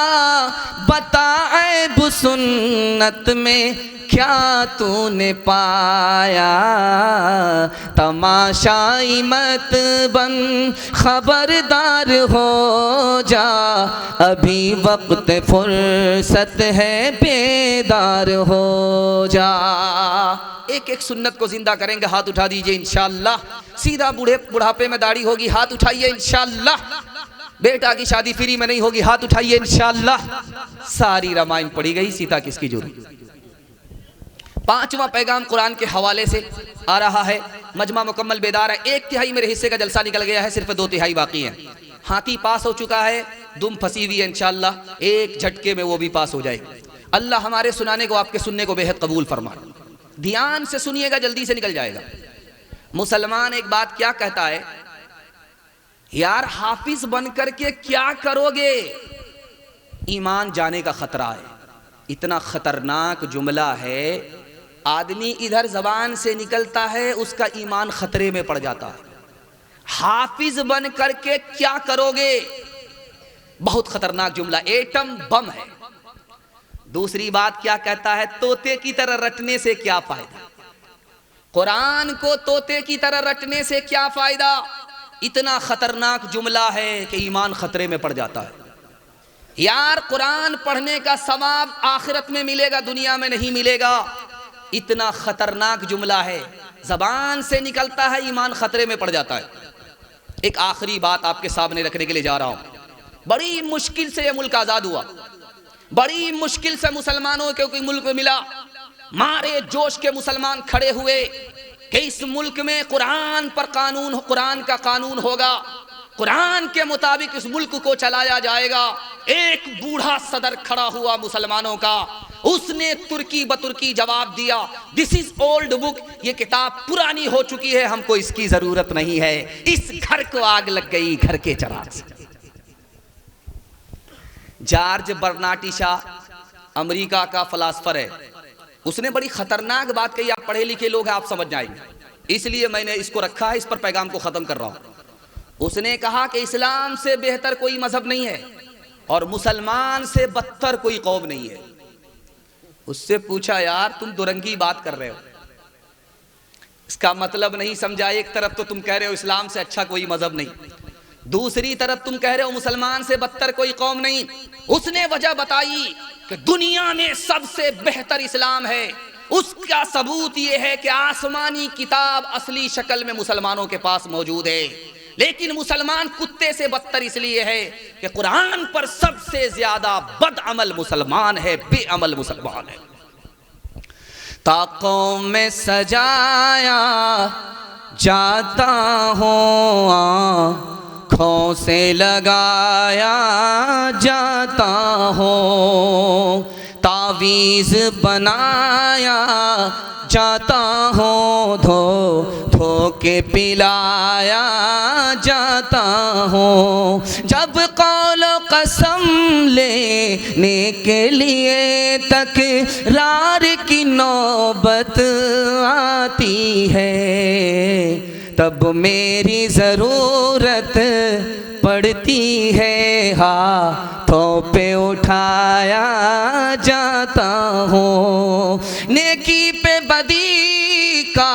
बताए बु सुन्नत में क्या तूने पाया। तमाशाई मत बन, खबरदार हो जा, अभी वक्त फुर्सत है, बेदार हो जा। एक एक सुन्नत को जिंदा करेंगे, हाथ उठा दीजिए इंशाअल्लाह। सीधा बुढ़ापे में दाढ़ी होगी, हाथ उठाइए इंशाअल्लाह। बेटा की शादी फ्री में नहीं होगी, हाथ उठाइए इंशाअल्लाह। सारी रामायण पढ़ी गई, सीता किसकी जरूरत। पांचवा पैगाम कुरान के हवाले से आ रहा है। मजमा मुकम्मल बेदार है। 1/3 मेरे हिस्से का जलसा निकल गया है, सिर्फ 2/3 बाकी है। हाथी पास हो चुका है, दुम फंसी हुई है, इंशाअल्लाह एक झटके में वो भी पास हो जाएगी। अल्लाह हमारे सुनाने को, आपके सुनने को बेहद कबूल फरमाए। ध्यान से सुनिएगा, जल्दी से निकल जाएगा। मुसलमान एक बात क्या कहता है, यार हाफिज बनकर के क्या करोगे, ईमान जाने का खतरा है। इतना खतरनाक जुमला है, आदमी इधर जबान से निकलता है, उसका ईमान खतरे में पड़ जाता है। हाफिज बन करके क्या करोगे, बहुत खतरनाक जुमला, एटम बम है। दूसरी बात क्या कहता है, तोते की तरह रटने से क्या फायदा। कुरान को तोते की तरह रटने से क्या फायदा। इतना खतरनाक जुमला है कि ईमान खतरे में पड़ जाता है। यार कुरान पढ़ने का सवाब आखिरत में मिलेगा, दुनिया में नहीं मिलेगा। इतना खतरनाक जुमला है, जबान से निकलता है, ईमान खतरे में पड़ जाता है। एक आखिरी बात आपके सामने रखने के लिए जा रहा हूं। बड़ी मुश्किल से यह मुल्क आजाद हुआ, बड़ी मुश्किल से मुसलमानों को कोई मुल्क मिला। मारे जोश के मुसलमान खड़े हुए कि इस मुल्क में कुरान पर कानून, कुरान का कानून होगा, कुरान के मुताबिक इस मुल्क को चलाया जाएगा। एक बूढ़ा सदर खड़ा हुआ मुसलमानों का, उसने तुर्की बतुर्की जवाब दिया, दिस इज ओल्ड बुक, ये किताब पुरानी हो चुकी है, हमको इसकी जरूरत नहीं है। इस घर को आग लग गई, घर के चराग से। जॉर्ज बर्नार्ड शॉ अमेरिका का फिलासफर है, उसने बड़ी खतरनाक बात कही। आप पढ़े लिखे लोग हैं, आप समझ जाएंगे, इसलिए मैंने इसको रखा है, इस पर पैगाम को खत्म कर रहा हूं। उसने कहा कि इस्लाम से बेहतर कोई मजहब नहीं है और मुसलमान से बदतर कोई कौम नहीं है। उससे पूछा, यार तुम दुरंगी बात कर रहे हो, इसका मतलब नहीं समझा। एक तरफ तो तुम कह रहे हो इस्लाम से अच्छा कोई मजहब नहीं, दूसरी तरफ तुम कह रहे हो मुसलमान से बदतर कोई कौम नहीं। उसने वजह बताई कि दुनिया में सबसे बेहतर इस्लाम है। उसका सबूत यह है कि आसमानी किताब असली शक्ल में मुसलमानों के पास मौजूद है, लेकिन मुसलमान कुत्ते से बदतर इसलिए है कि कुरान पर सबसे ज्यादा बदअमल मुसलमान है, बेअमल मुसलमान है। ताकों में सजाया जाता हूँ, आँखों से लगाया जाता हूँ, तावीज़ बनाया जाता हूँ, धो धो के पिलाया जाता हूँ। जब कौलो कसम लेने के लिए तकरार की नौबत आती है, तब मेरी ज़रूरत पड़ती है, हाथों पे उठाया जाता हूँ। नेकी पे बदी का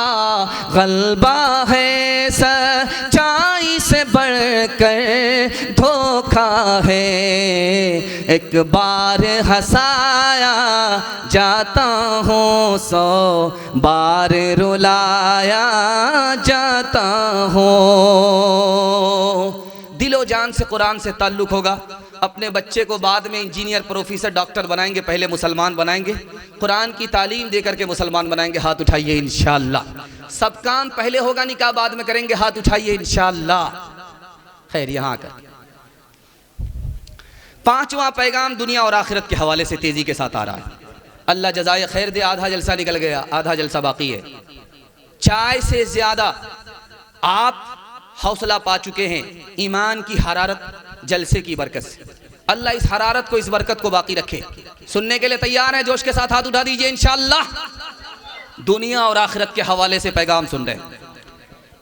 गलबा है, सच्चाई से बढ़कर धोखा है। एक बार हंसाया जाता हूँ, 100 बार रुलाया जाता हूँ। दिलो जान से कुरान से ताल्लुक़ होगा। अपने बच्चे को बाद में इंजीनियर, प्रोफेसर, डॉक्टर बनाएंगे, पहले मुसलमान बनाएंगे, कुरान की तालीम दे करके मुसलमान बनाएंगे। हाथ उठाइए इंशाअल्लाह। सब काम पहले होगा, निकाह बाद में करेंगे। हाथ उठाइए इंशाअल्लाह। खैर, यहाँ कर 5वां पैगाम दुनिया और आखिरत के हवाले से तेज़ी के साथ आ रहा है। अल्लाह जज़ाए खैर दे। आधा जलसा निकल गया, आधा जलसा बाकी है। चाय से ज़्यादा आप हौसला पा चुके हैं ईमान की हरारत जलसे की बरकत से। अल्लाह इस हरारत को, इस बरकत को बाकी रखे। सुनने के लिए तैयार हैं? जोश के साथ हाथ उठा दीजिए इंशाअल्लाह। दुनिया और आखिरत के हवाले से पैगाम सुन रहे हैं।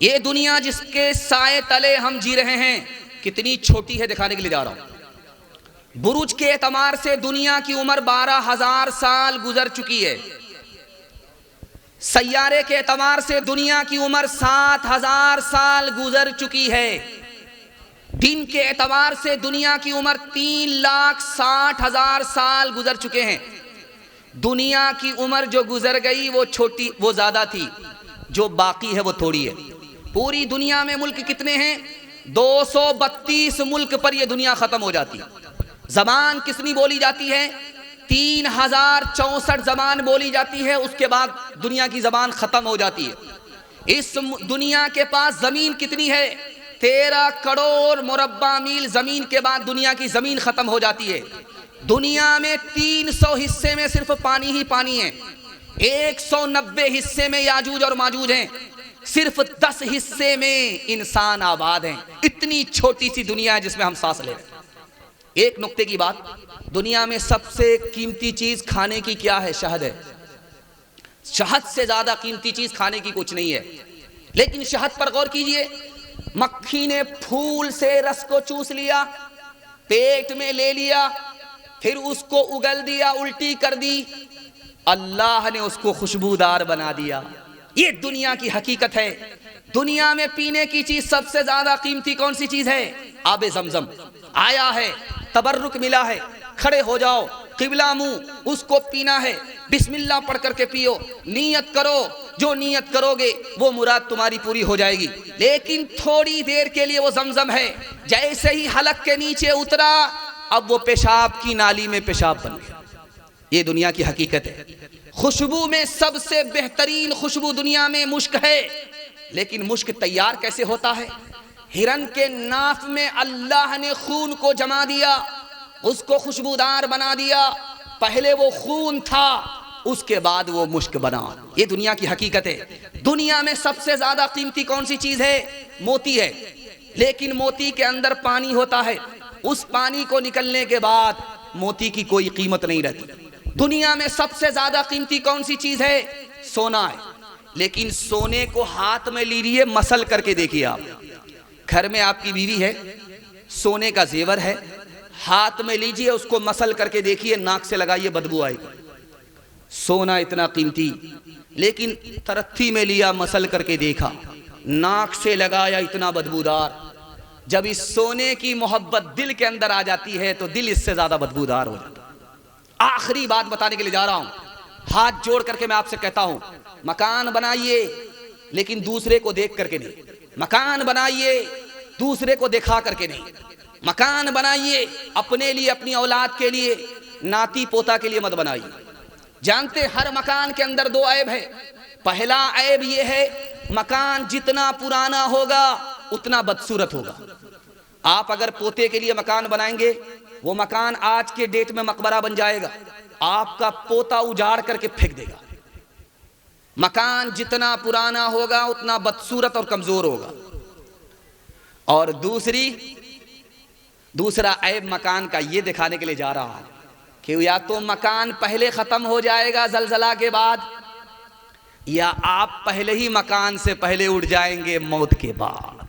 ये दुनिया जिसके साए तले हम जी रहे हैं कितनी छोटी है, दिखाने के लिए जा रहा हूं। बुरुज के एतमार से दुनिया की उम्र 12,000 साल गुजर चुकी है। सैयारे के एतमार से दुनिया की उम्र 7,000 साल गुजर चुकी है। दिन के एतबार से दुनिया की उम्र 3,60,000 साल गुजर चुके हैं। दुनिया की उम्र जो गुजर गई वो छोटी, वो ज्यादा थी, जो बाकी है वो थोड़ी है। पूरी दुनिया में मुल्क कितने हैं? 232 मुल्क पर यह दुनिया खत्म हो जाती है। जबान कितनी बोली जाती है? 3064 जबान बोली जाती है। उसके बाद दुनिया की जबान खत्म हो जाती है। इस दुनिया के पास जमीन कितनी है? 13 करोड़ मुरब्बा मील जमीन के बाद दुनिया की जमीन खत्म हो जाती है। दुनिया में 300 हिस्से में सिर्फ पानी ही पानी है। 190 हिस्से में याजूज और माजूज हैं। सिर्फ 10 हिस्से में इंसान आबाद हैं। इतनी छोटी सी दुनिया है जिसमें हम सांस ले रहे हैं। एक नुक्ते की बात, दुनिया में सबसे कीमती चीज खाने की क्या है? शहद है। शहद से ज्यादा कीमती चीज खाने की कुछ नहीं है। लेकिन शहद पर गौर कीजिए, मक्खी ने फूल से रस को चूस लिया, पेट में ले लिया, फिर उसको उगल दिया, उल्टी कर दी, अल्लाह ने उसको खुशबूदार बना दिया। ये दुनिया की हकीकत है। दुनिया में पीने की चीज सबसे ज्यादा कीमती कौन सी चीज है? आबे ज़मज़म आया है, तबर्रुक मिला है, खड़े हो जाओ, किबला मुंह, उसको पीना है, बिस्मिल्लाह पढ़ करके पियो, नीयत करो, जो नीयत करोगे वो मुराद तुम्हारी पूरी हो जाएगी। लेकिन थोड़ी देर के लिए वो ज़मज़म है, जैसे ही हलक के नीचे उतरा अब वो पेशाब की नाली में पेशाब बन गया। ये दुनिया की हकीकत है। खुशबू में सबसे बेहतरीन खुशबू दुनिया में मुश्क है। लेकिन मुश्क तैयार कैसे होता है? हिरन के नाफ में अल्लाह ने खून को जमा दिया, उसको खुशबूदार बना दिया। पहले वो खून था, उसके बाद वो मुश्क बना। ये दुनिया की हकीकत है। दुनिया में सबसे ज्यादा कीमती कौन सी चीज है? मोती है। लेकिन मोती के अंदर पानी होता है, उस पानी को निकलने के बाद मोती की कोई कीमत नहीं रहती। दुनिया में सबसे ज्यादा कीमती कौन सी चीज है? सोना है। लेकिन सोने को हाथ में लीजिए, मसल करके देखिए। आप घर में आपकी बीवी है, सोने का जेवर है, हाथ में लीजिए, उसको मसल करके देखिए, नाक से लगाइए, बदबू आएगी। सोना इतना कीमती, लेकिन तरत्थी में लिया, मसल करके देखा, नाक से लगाया, इतना बदबूदार। जब इस सोने की मोहब्बत दिल के अंदर आ जाती है तो दिल इससे ज्यादा बदबूदार हो जाता है। आखिरी बात बताने के लिए जा रहा हूं, हाथ जोड़ करके मैं आपसे कहता हूं, मकान बनाइए लेकिन दूसरे को देख करके नहीं। मकान बनाइए दूसरे को दिखा करके नहीं। मकान बनाइए अपने लिए, अपनी औलाद के लिए, नाती पोता के लिए मत बनाइए। जानते हर मकान के अंदर 2 ऐब है। पहला ऐब ये है, मकान जितना पुराना होगा उतना बदसूरत होगा। आप अगर पोते के लिए मकान बनाएंगे, वो मकान आज के डेट में मकबरा बन जाएगा, आपका पोता उजाड़ करके फेंक देगा। मकान जितना पुराना होगा उतना बदसूरत और कमजोर होगा। और दूसरा ऐब मकान का ये दिखाने के लिए जा रहा है कि या तो मकान पहले खत्म हो जाएगा जलजला के बाद, या आप पहले ही मकान से पहले उठ जाएंगे मौत के बाद?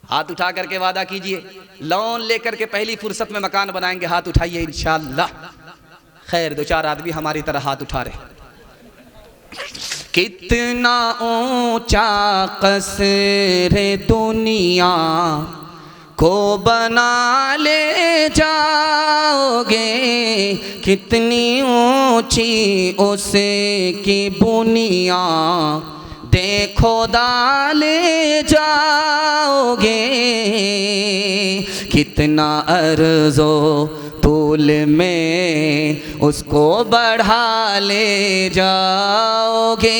हाथ उठा करके वादा कीजिए, लोन लेकर के पहली फुर्सत में मकान बनाएंगे। हाथ उठाइए इंशाअल्लाह। खैर, दो चार आदमी हमारी तरह हाथ उठा रहे। कितना ऊंचा कसरे दुनिया को बना ले जाओगे, कितनी ऊंची उसकी बुनिया देखो डाले जाओगे, कितना अर्ज़ो तूल में उसको बढ़ा ले जाओगे,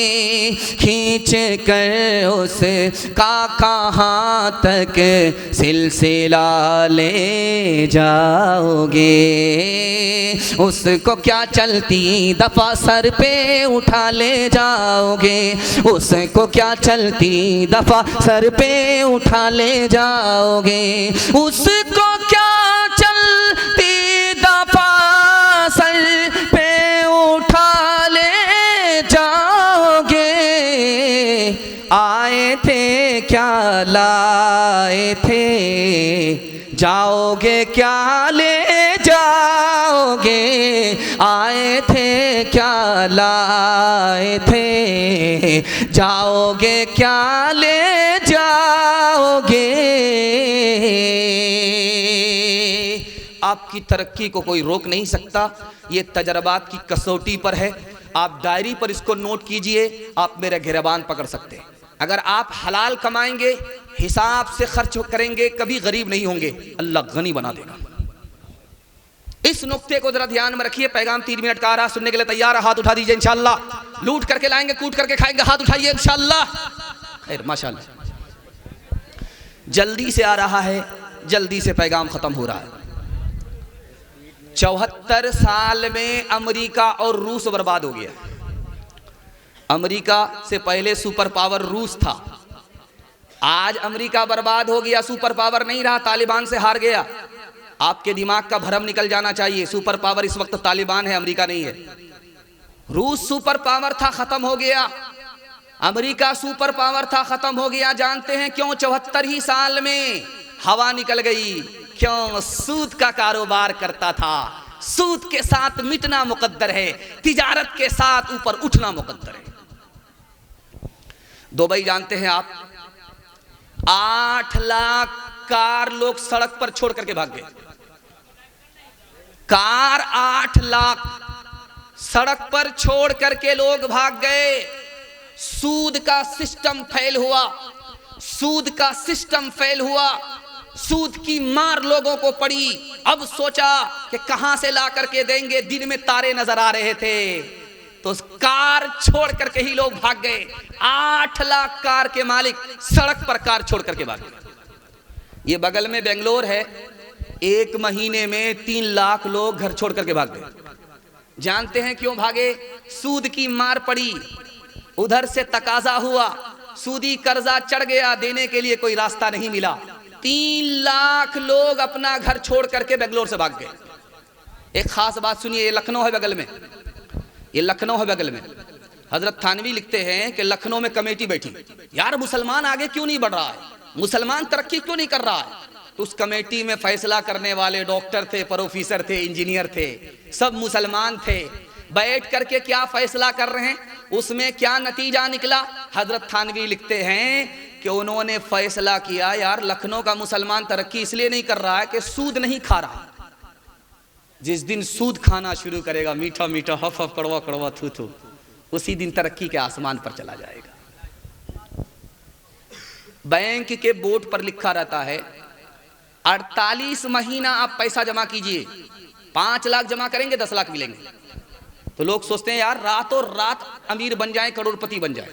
खींच कर उसका कहाँ तक सिलसिला ले जाओगे। उसको क्या चलती दफा सर पे उठा ले जाओगे, उसको क्या चलती दफा सर पे उठा ले जाओगे, उसको क्या चलती दफा सर पे उठा ले जाओगे। आए थे क्या लाए थे, जाओगे क्या ले जाओगे, आए थे क्या लाए थे, जाओगे क्या ले जाओगे। आपकी तरक्की को कोई रोक नहीं सकता, ये तजर्बात की कसौटी पर है। आप डायरी पर इसको नोट कीजिए, आप मेरा गिरबान पकड़ सकते हैं। अगर आप हलाल कमाएंगे, हिसाब से खर्च करेंगे, कभी गरीब नहीं होंगे, अल्लाह गनी बना देगा। इस नुक्ते को जरा ध्यान में रखिए। पैगाम 3 मिनट का आ रहा, सुनने के लिए तैयार है? हाथ उठा दीजिए इंशाअल्लाह। लूट करके लाएंगे, कूट करके खाएंगे, हाथ उठाइए इंशाअल्लाह। खैर, माशाअल्लाह। जल्दी से आ रहा है, जल्दी से पैगाम खत्म हो रहा है। 74 साल में अमेरिका और रूस बर्बाद हो गया। अमेरिका से पहले सुपर पावर रूस था, आज अमेरिका बर्बाद हो गया, सुपर पावर नहीं रहा, तालिबान से हार गया। आपके दिमाग का भरम निकल जाना चाहिए, सुपर पावर इस वक्त तालिबान है, अमेरिका नहीं है। रूस सुपर पावर था, खत्म हो गया। अमेरिका सुपर पावर था, खत्म हो गया। जानते हैं क्यों? 74 ही साल में हवा निकल गई। क्यों? सूद का कारोबार करता था। सूद के साथ मिटना मुकद्दर है, तिजारत के साथ ऊपर उठना मुकद्दर है। दुबई जानते हैं आप, 8 लाख कार लोग सड़क पर छोड़ करके भाग गए। कार 8 लाख सड़क पर छोड़ करके लोग भाग गए। सूद का सिस्टम फेल हुआ, सूद का सिस्टम फेल हुआ, सूद की मार लोगों को पड़ी। अब सोचा कि कहां से ला करके देंगे, दिन में तारे नजर आ रहे थे, तो कार छोड़ करके ही लोग भाग गए। 8 लाख कार के मालिक सड़क पर कार छोड़ करके भाग गए। ये बगल में बेंगलोर है, 1 महीने में 3 लाख लोग घर छोड़ करके भाग गए। जानते हैं क्यों भागे? सूद की मार पड़ी, उधर से तकाजा हुआ, सूदी कर्जा चढ़ गया, देने के लिए कोई रास्ता नहीं मिला। 3 लाख लोग अपना घर छोड़ करके बेंगलोर से भाग गए। एक खास बात सुनिए, ये लखनऊ है बगल में, ये लखनऊ है बगल में। हजरत थानवी लिखते हैं कि लखनऊ में कमेटी बैठी, यार मुसलमान आगे क्यों नहीं बढ़ रहा है, मुसलमान तरक्की क्यों नहीं कर रहा है। तो उस कमेटी में फैसला करने वाले डॉक्टर थे, प्रोफेसर थे, इंजीनियर थे, सब मुसलमान थे। बैठ करके क्या फैसला कर रहे हैं, उसमें क्या नतीजा निकला? हजरत थानवी लिखते हैं कि उन्होंने फैसला किया, यार लखनऊ का मुसलमान तरक्की इसलिए नहीं कर रहा है कि सूद नहीं खा रहा। जिस दिन सूद खाना शुरू करेगा, मीठा मीठा, हफ हफ, कड़वा कड़वा, थू थू, उसी दिन तरक्की के आसमान पर चला जाएगा। बैंक के बोर्ड पर लिखा रहता है 48 महीना आप पैसा जमा कीजिए, 5 लाख जमा करेंगे 10 लाख मिलेंगे। तो लोग सोचते हैं यार रातों रात अमीर बन जाए, करोड़पति बन जाए।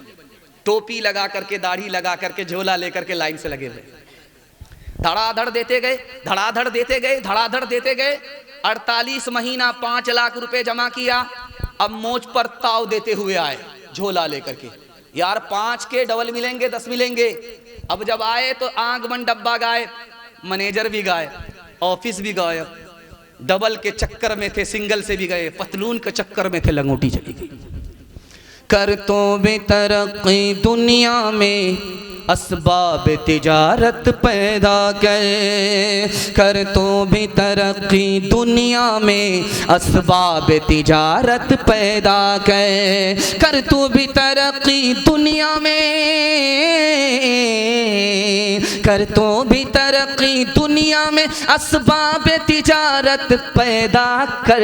टोपी लगा करके, दाढ़ी लगा करके, झोला लेकर के लाइन से लगे हुए, धड़ाधड़ देते गए, धड़ाधड़ देते गए, धड़ाधड़ देते गए। 48 महीना 5 लाख रुपए जमा किया। अब मोच पर ताव देते हुए आए झोला लेकर के, यार 5 के डबल मिलेंगे, 10 मिलेंगे। अब जब आए तो आगमन डब्बा गायब, मैनेजर भी गायब, ऑफिस भी गायब। डबल के चक्कर में थे, सिंगल से भी गए, पतलून के चक्कर में थे, लंगोटी चली गई। कर तो भी तरक्की दुनिया में असबाब तिजारत पैदा कर तो भी तरक्की दुनिया में असबाब तिजारत पैदा कर तो भी तरक्की दुनिया में कर तो भी तरक्की दुनिया में असबाब तिजारत पैदा कर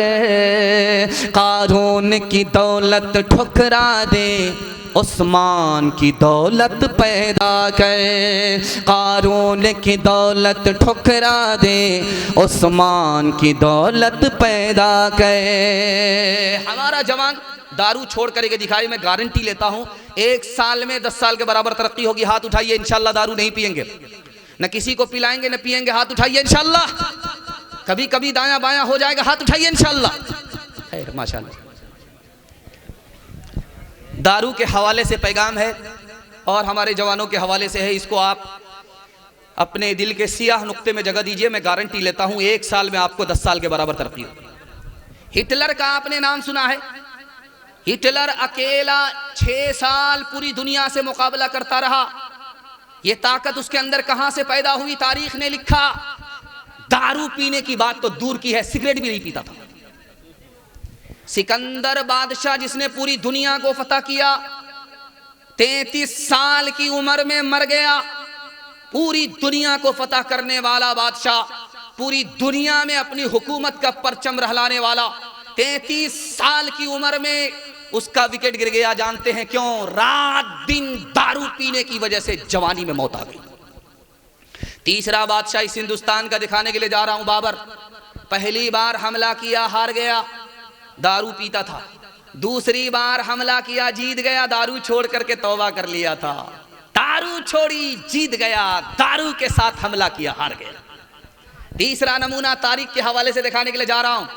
कारून की दौलत ठुकरा दे उस्मान की दौलत पैदा कर कारून की दौलत ठुकरा दे उस्मान की दौलत पैदा कर। हमारा जवान दारू छोड़ करके दिखाई, मैं गारंटी लेता हूं 1 साल में 10 साल के बराबर तरक्की होगी। हाथ उठाइए, इंशाल्लाह दारू नहीं पिएंगे, न किसी को पिलाएंगे न पिएंगे। हाथ उठाइए इंशाल्लाह। कभी कभी दाया बाया हो जाएगा, हाथ उठाइए इंशाल्लाह। खैर माशाल्लाह। दारू के हवाले से पैगाम है और हमारे जवानों के हवाले से है। इसको आप अपने दिल के सियाह नुक्ते में जगह दीजिए। मैं गारंटी लेता हूं 1 साल में आपको 10 साल के बराबर तरक्की होगी। हिटलर का आपने नाम सुना है। हिटलर अकेला 6 साल पूरी दुनिया से मुकाबला करता रहा। यह ताकत उसके अंदर कहां से पैदा हुई? तारीख ने लिखा। दारू पीने की बात तो दूर की है, सिगरेट भी नहीं पीता था। सिकंदर बादशाह जिसने पूरी दुनिया को फतह किया, 33 साल की उम्र में मर गया। पूरी दुनिया को फतह करने वाला बादशाह, पूरी दुनिया में अपनी हुकूमत का परचम रहलाने वाला, 33 साल की उम्र में उसका विकेट गिर गया। जानते हैं क्यों? रात दिन दारू पीने की वजह से जवानी में मौत आ गई। तीसरा बादशाह इस हिंदुस्तान का दिखाने के लिए जा रहा हूं, बाबर। पहली बार हमला किया, हार गया, दारू पीता था। दूसरी बार हमला किया, जीत गया, दारू छोड़ करके तौबा कर लिया था। दारू छोड़ी, जीत गया, दारू के साथ हमला किया, हार गया। तीसरा नमूना तारीख के हवाले से दिखाने के लिए जा रहा हूं।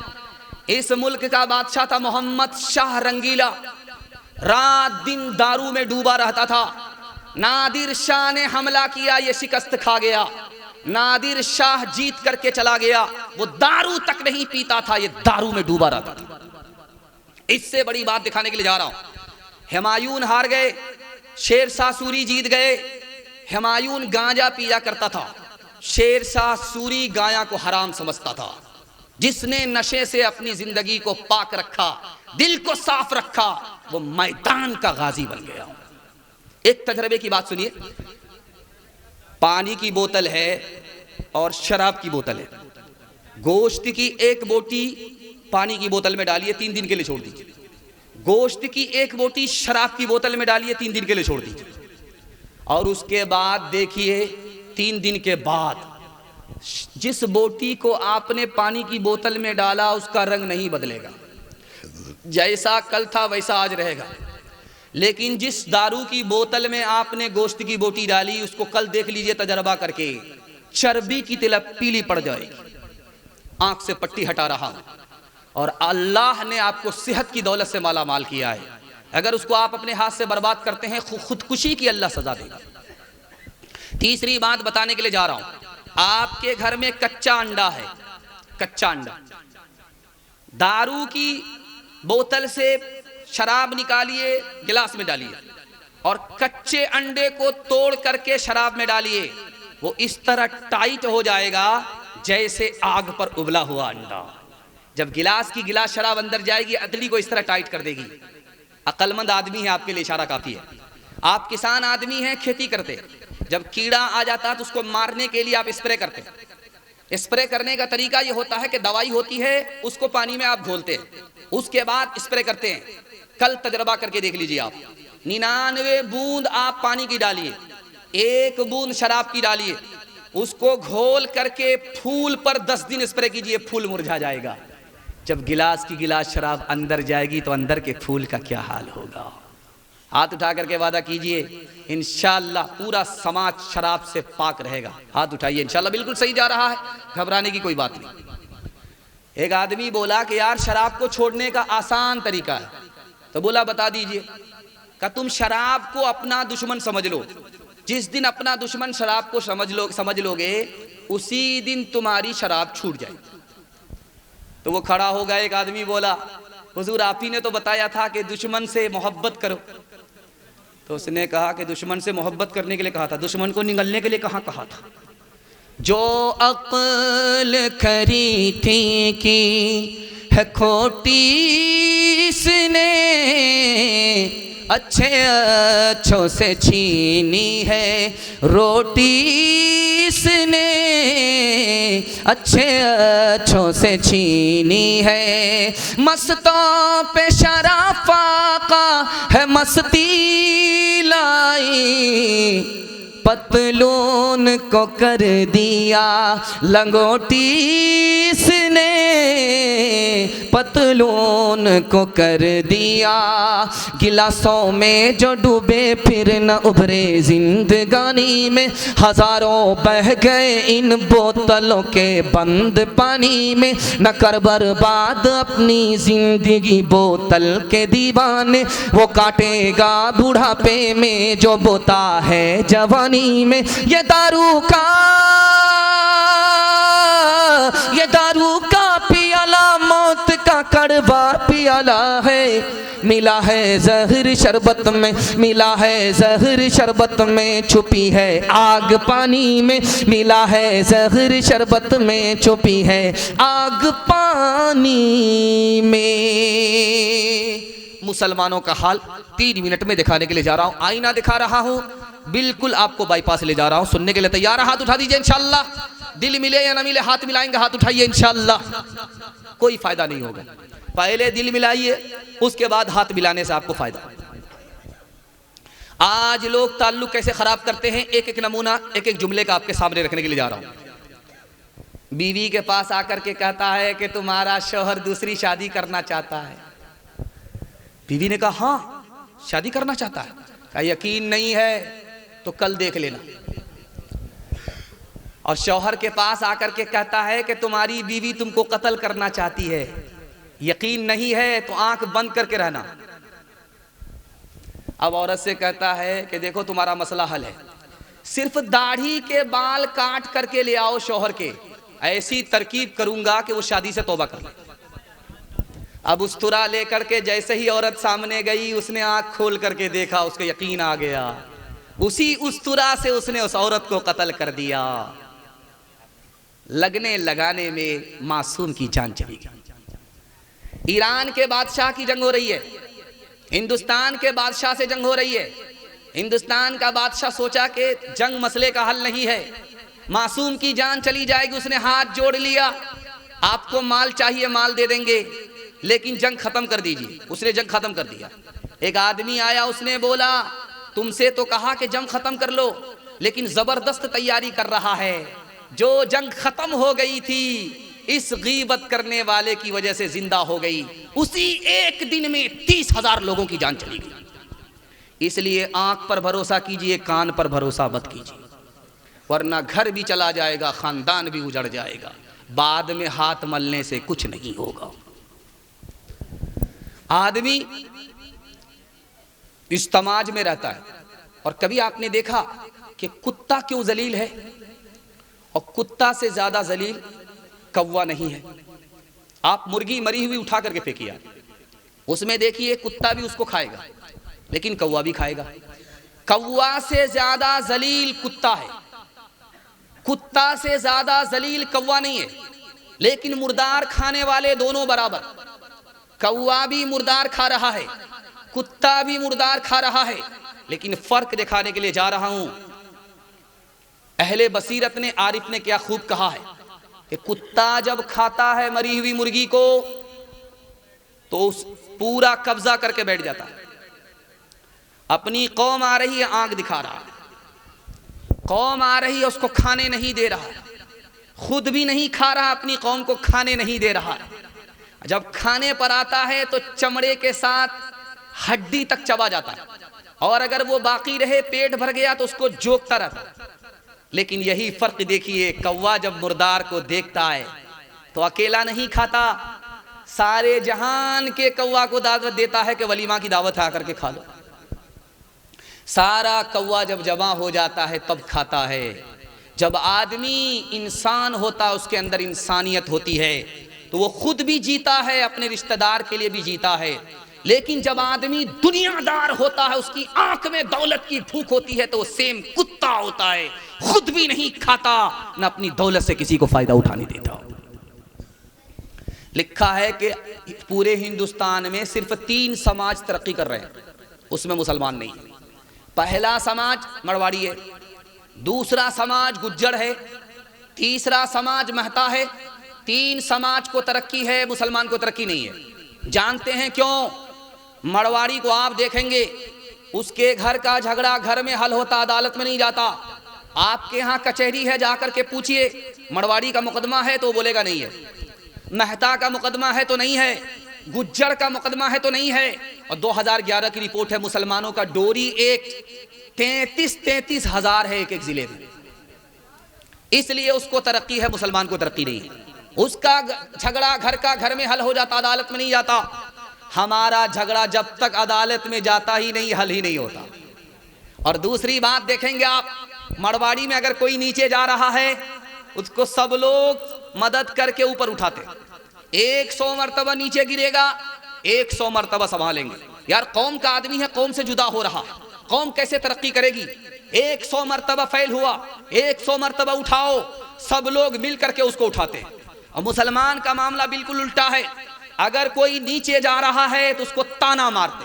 इस मुल्क का बादशाह था मोहम्मद शाह रंगीला। रात दिन दारू में डूबा रहता था। नादिर शाह ने हमला किया, ये शिकस्त खा गया। नादिर शाह जीत करके चला गया। वो दारू तक नहीं पीता था, ये दारू में डूबा रहता था। इससे बड़ी बात दिखाने के लिए जा रहा हूं। हुमायूं हार गए, शेर शाह सूरी जीत गए। हुमायूं गांजा पिया करता था, शेर शाह सूरी गांजा को हराम समझता था। जिसने नशे से अपनी जिंदगी को पाक रखा, दिल को साफ रखा, वो मैदान का गाजी बन गया। एक तजर्बे की बात सुनिए। पानी की बोतल है और शराब की बोतल है। गोश्त की एक बोटी पानी की बोतल में डालिए, 3 दिन के लिए छोड़ दीजिए। गोश्त की एक बोटी शराब की बोतल में डालिए, 3 दिन के लिए छोड़ दीजिए। और उसके बाद देखिए 3 दिन के बाद जिस बोटी को आपने पानी की बोतल में डाला उसका रंग नहीं बदलेगा, जैसा कल था वैसा आज रहेगा। लेकिन जिस दारू की बोतल में आपने गोश्त की बोटी डाली, उसको कल देख लीजिए तजर्बा करके, चर्बी की तिलक पीली पड़ जाएगी। आंख से पट्टी हटा रहा हूं। और अल्लाह ने आपको सेहत की दौलत से माला माल किया है। अगर उसको आप अपने हाथ से बर्बाद करते हैं, खुदकुशी की अल्लाह सजा देगा। तीसरी बात बताने के लिए जा रहा हूं। आपके घर में कच्चा अंडा है, कच्चा अंडा। दारू की बोतल से शराब निकालिए, गिलास में डालिए और कच्चे अंडे को तोड़ करके शराब में डालिए। वो इस तरह टाइट हो जाएगा जैसे आग पर उबला हुआ अंडा। जब गिलास की गिलास शराब अंदर जाएगी, अतली को इस तरह टाइट कर देगी। अक्लमंद आदमी है, आपके लिए इशारा काफी है। आप किसान आदमी हैं, खेती करते। जब कीड़ा आ जाता है तो उसको मारने के लिए आप स्प्रे करते हैं। स्प्रे करने का तरीका ये होता है कि दवाई होती है, उसको पानी में आप घोलते हैं, उसके बाद स्प्रे करते हैं। कल तजर्बा करके देख लीजिए आप। 99 बूंद आप पानी की डालिए, 1 बूंद शराब की डालिए, उसको घोल करके फूल पर 10 दिन स्प्रे कीजिए, फूल मुरझा जाएगा। जब गिलास की गिलास शराब अंदर जाएगी तो अंदर के फूल का क्या हाल होगा। हाथ उठा करके वादा कीजिए, इंशाअल्लाह पूरा समाज शराब से पाक रहेगा। हाथ उठाइए, इंशाअल्लाह बिल्कुल सही जा रहा है, घबराने की कोई बात नहीं। एक आदमी बोला कि यार शराब को छोड़ने का आसान तरीका है, तो बोला बता दीजिए। कि तुम शराब को अपना दुश्मन समझ लो। जिस दिन अपना दुश्मन शराब को समझ लोगे, उसी दिन तुम्हारी शराब छूट जाएगी। तो वो खड़ा हो गया, एक आदमी बोला हुजूर आप ही ने तो बताया था कि दुश्मन से मोहब्बत करो। तो उसने कहा कि दुश्मन से मोहब्बत करने के लिए कहा था, दुश्मन को निगलने के लिए कहाँ कहा था। जो अक्ल खरी थी की है खोटी इसने, अच्छे अच्छों से छीनी है रोटी इसने, अच्छे अच्छों से छीनी है। मस्तों पे शराफा का है मस्ती लाई, पतलून को कर दिया लंगोटी इसने, पतलून को कर दिया। गिलासों में जो डूबे फिर न उभरे जिंदगानी में, हजारों बह गए इन बोतलों के बंद पानी में। न कर बर्बाद अपनी जिंदगी बोतल के दीवाने, वो काटेगा बुढ़ापे में जो बोता है जवानी में। ये दारू का पियाला मौत का कड़वा पियाला है। मिला है जहर शरबत में, मिला है जहर शरबत में, छुपी है आग पानी में। मिला है जहर शरबत में, छुपी है आग पानी में। मुसलमानों का हाल 3 मिनट में दिखाने के लिए जा रहा हूं। आईना दिखा रहा हूं, बिल्कुल आपको बाईपास ले जा रहा हूं। सुनने के लिए तैयार? हाथ उठा दीजिए इंशाअल्लाह। दिल मिले या ना मिले, हाथ मिलाएंगे, हाथ उठाइए इंशाअल्लाह। कोई फायदा नहीं होगा, पहले दिल मिलाइए, उसके बाद हाथ मिलाने से आपको फायदा। आज लोग ताल्लुक कैसे खराब करते हैं, एक एक नमूना, एक एक जुमले का आपके सामने रखने के लिए जा रहा हूं। बीवी के पास आकर के कहता है कि तुम्हारा शौहर दूसरी शादी करना चाहता है। बीवी ने कहा हाँ शादी करना चाहता है। कहा यकीन नहीं है तो कल देख लेना। और शौहर के पास आकर के कहता है कि तुम्हारी बीवी तुमको कत्ल करना चाहती है। यकीन नहीं है तो आंख बंद करके रहना। अब औरत से कहता है कि देखो तुम्हारा मसला हल है, सिर्फ दाढ़ी के बाल काट करके ले आओ शौहर के, ऐसी तरकीब करूंगा कि वो शादी से तौबा कर ले। अब उस्तरा लेकर के जैसे ही औरत सामने गई, उसने आंख खोल करके देखा, उसको यकीन आ गया। उसी उस्तरा से उसने उस औरत को कत्ल कर दिया। लगने लगाने में मासूम की जान चली गई। ईरान के बादशाह की जंग हो रही है, हिंदुस्तान के बादशाह से जंग हो रही है। हिंदुस्तान का बादशाह सोचा कि जंग मसले का हल नहीं है, मासूम की जान चली जाएगी। उसने हाथ जोड़ लिया, आपको माल चाहिए माल दे देंगे, लेकिन जंग खत्म कर दीजिए। उसने जंग खत्म कर दिया। एक आदमी आया, उसने बोला तुमसे तो कहा कि जंग खत्म कर लो, लेकिन जबरदस्त तैयारी कर रहा है। जो जंग खत्म हो गई थी इस गीबत करने वाले की वजह से जिंदा हो गई। उसी एक दिन में 30,000 लोगों की जान चली गई। इसलिए आंख पर भरोसा कीजिए, कान पर भरोसा मत कीजिए, वरना घर भी चला जाएगा, खानदान भी उजड़ जाएगा। बाद में हाथ मलने से कुछ नहीं होगा। आदमी इस समाज में रहता है, और कभी आपने देखा कि कुत्ता क्यों जलील है, और कुत्ता से ज्यादा जलील कौवा नहीं है। आप मुर्गी मरी हुई उठा करके फेंकिए, उसमें देखिए कुत्ता भी उसको खाएगा, लेकिन कौवा भी खाएगा। कौवा से ज्यादा जलील कुत्ता है, कुत्ता से ज्यादा जलील कौवा नहीं है। लेकिन मुर्दार खाने वाले दोनों बराबर। कौवा भी मुर्दार खा रहा है, कुत्ता भी मुर्दार खा रहा है, लेकिन फर्क दिखाने के लिए जा रहा हूं। अहले बसीरत ने, आरिफ ने क्या खूब कहा है कि कुत्ता जब खाता है मरी हुई मुर्गी को तो उस पूरा कब्जा करके बैठ जाता है। अपनी कौम आ रही है, आंख दिखा रहा है, कौम आ रही है, उसको खाने नहीं दे रहा, खुद भी नहीं खा रहा, अपनी कौम को खाने नहीं दे रहा। जब खाने पर आता है तो चमड़े के साथ हड्डी तक चबा जाता है, और अगर वो बाकी रहे, पेट भर गया तो उसको जोकता रहता। लेकिन यही फर्क देखिए, कौवा जब मुर्दार को देखता है तो अकेला नहीं खाता, सारे जहान के कौवा को दावत देता है कि वलीमा की दावत आकर के खा लो। सारा कौवा जब जमा हो जाता है तब खाता है। जब आदमी इंसान होता, उसके अंदर इंसानियत होती है, तो वो खुद भी जीता है, अपने रिश्तेदार के लिए भी जीता है। लेकिन जब आदमी दुनियादार होता है, उसकी आंख में दौलत की भूख होती है, तो वो सेम कुत्ता होता है, खुद भी नहीं खाता न अपनी दौलत से किसी को फायदा उठाने देता। लिखा है कि पूरे हिंदुस्तान में सिर्फ 3 समाज तरक्की कर रहे हैं, उसमें मुसलमान नहीं है। पहला समाज मरवाड़ी है, दूसरा समाज गुज्जर है, तीसरा समाज महता है। 3 समाज को तरक्की है, मुसलमान को तरक्की नहीं है। जानते हैं क्यों? मरवाड़ी को आप देखेंगे, उसके घर का झगड़ा घर में हल होता, अदालत में नहीं जाता। आपके यहाँ कचहरी है, जाकर के पूछिए मरवाड़ी का मुकदमा है तो बोलेगा नहीं है, महता का मुकदमा है तो नहीं है, गुज्जर का मुकदमा है तो नहीं है। और 2011 की रिपोर्ट है, मुसलमानों का डोरी एक 33 हजार है एक एक जिले में। इसलिए उसको तरक्की है, मुसलमान को तरक्की नहीं है। उसका झगड़ा घर का घर में हल हो जाता, अदालत में नहीं जाता। हमारा झगड़ा जब तक अदालत में जाता ही नहीं, हल ही नहीं होता। और दूसरी बात देखेंगे आप, मरवाड़ी में अगर कोई नीचे जा रहा है, उसको सब लोग मदद करके ऊपर उठाते। 100 मरतबा नीचे गिरेगा, 100 मरतबा संभालेंगे। यार कौम का आदमी है, कौम से जुदा हो रहा, कौम कैसे तरक्की करेगी? 100 मरतबा फेल हुआ, 100 मरतबा उठाओ, सब लोग मिल करके उसको उठाते। और मुसलमान का मामला बिल्कुल उल्टा है। अगर कोई नीचे जा रहा है तो उसको ताना मारते,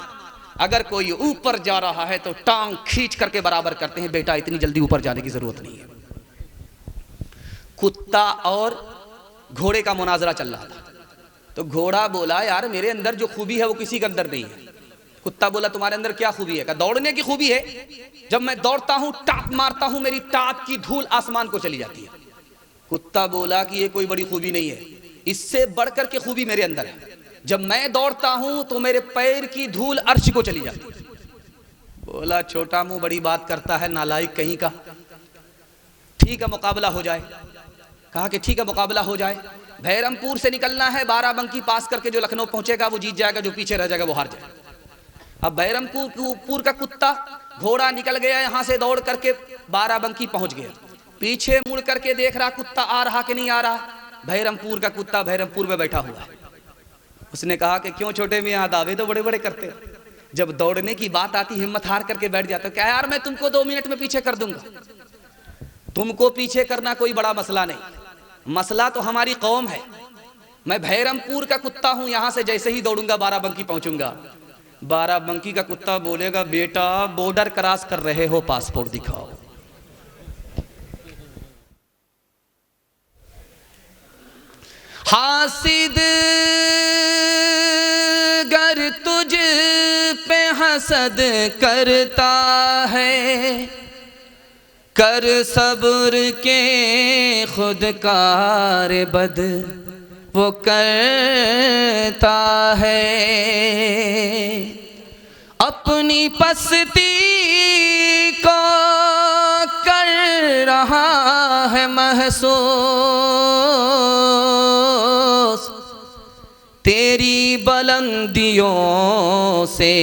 अगर कोई ऊपर जा रहा है तो टांग खींच करके बराबर करते हैं, बेटा इतनी जल्दी ऊपर जाने की जरूरत नहीं है। कुत्ता और घोड़े का मुनाजरा चल रहा था, तो घोड़ा बोला यार मेरे अंदर जो खूबी है वो किसी के अंदर नहीं है। कुत्ता बोला तुम्हारे अंदर क्या खूबी है? कहा दौड़ने की खूबी है, जब मैं दौड़ता हूं टाप मारता हूं, मेरी टाप की धूल आसमान को चली जाती है। कुत्ता बोला कि ये कोई बड़ी खूबी नहीं है, इससे बढ़कर के खूबी मेरे अंदर है, जब मैं दौड़ता हूं तो मेरे पैर की धूल अर्श को चली जाती है। बोला छोटा मुंह बड़ी बात करता है, नालायक कहीं का। ठीक है मुकाबला हो जाए। कहा कि ठीक है मुकाबला हो जाए। भैरमपुर से निकलना है, बाराबंकी पास करके जो लखनऊ पहुंचेगा वो जीत जाएगा, जो पीछे रह जाएगा वो हार जाएगा। अब भैरमपुर का कुत्ता घोड़ा निकल गया, यहां से दौड़ करके बाराबंकी पहुंच गया, पीछे मुड़ करके देख रहा कुत्ता आ रहा कि नहीं आ रहा। भैरमपुर का कुत्ता भैरमपुर में बैठा हुआ है। उसने कहा कि क्यों छोटे मियां, दावे तो बड़े बड़े करते हो, जब दौड़ने की बात आती हिम्मत हार करके बैठ जाते हो। क्या यार मैं तुमको 2 मिनट में पीछे कर दूंगा। तुमको पीछे करना कोई बड़ा मसला नहीं, मसला तो हमारी कौम है। मैं भैरमपुर का कुत्ता हूं, यहां से जैसे ही दौड़ूंगा बाराबंकी पहुंचूंगा। बाराबंकी का कुत्ता बोलेगा बेटा बॉर्डर क्रॉस कर रहे हो, पासपोर्ट दिखाओ। हासिद गर तुझ पे हसद करता है, कर सब्र के खुद कार बद वो करता है। अपनी पस्ती को कर रहा है महसूस, तेरी बुलंदियों से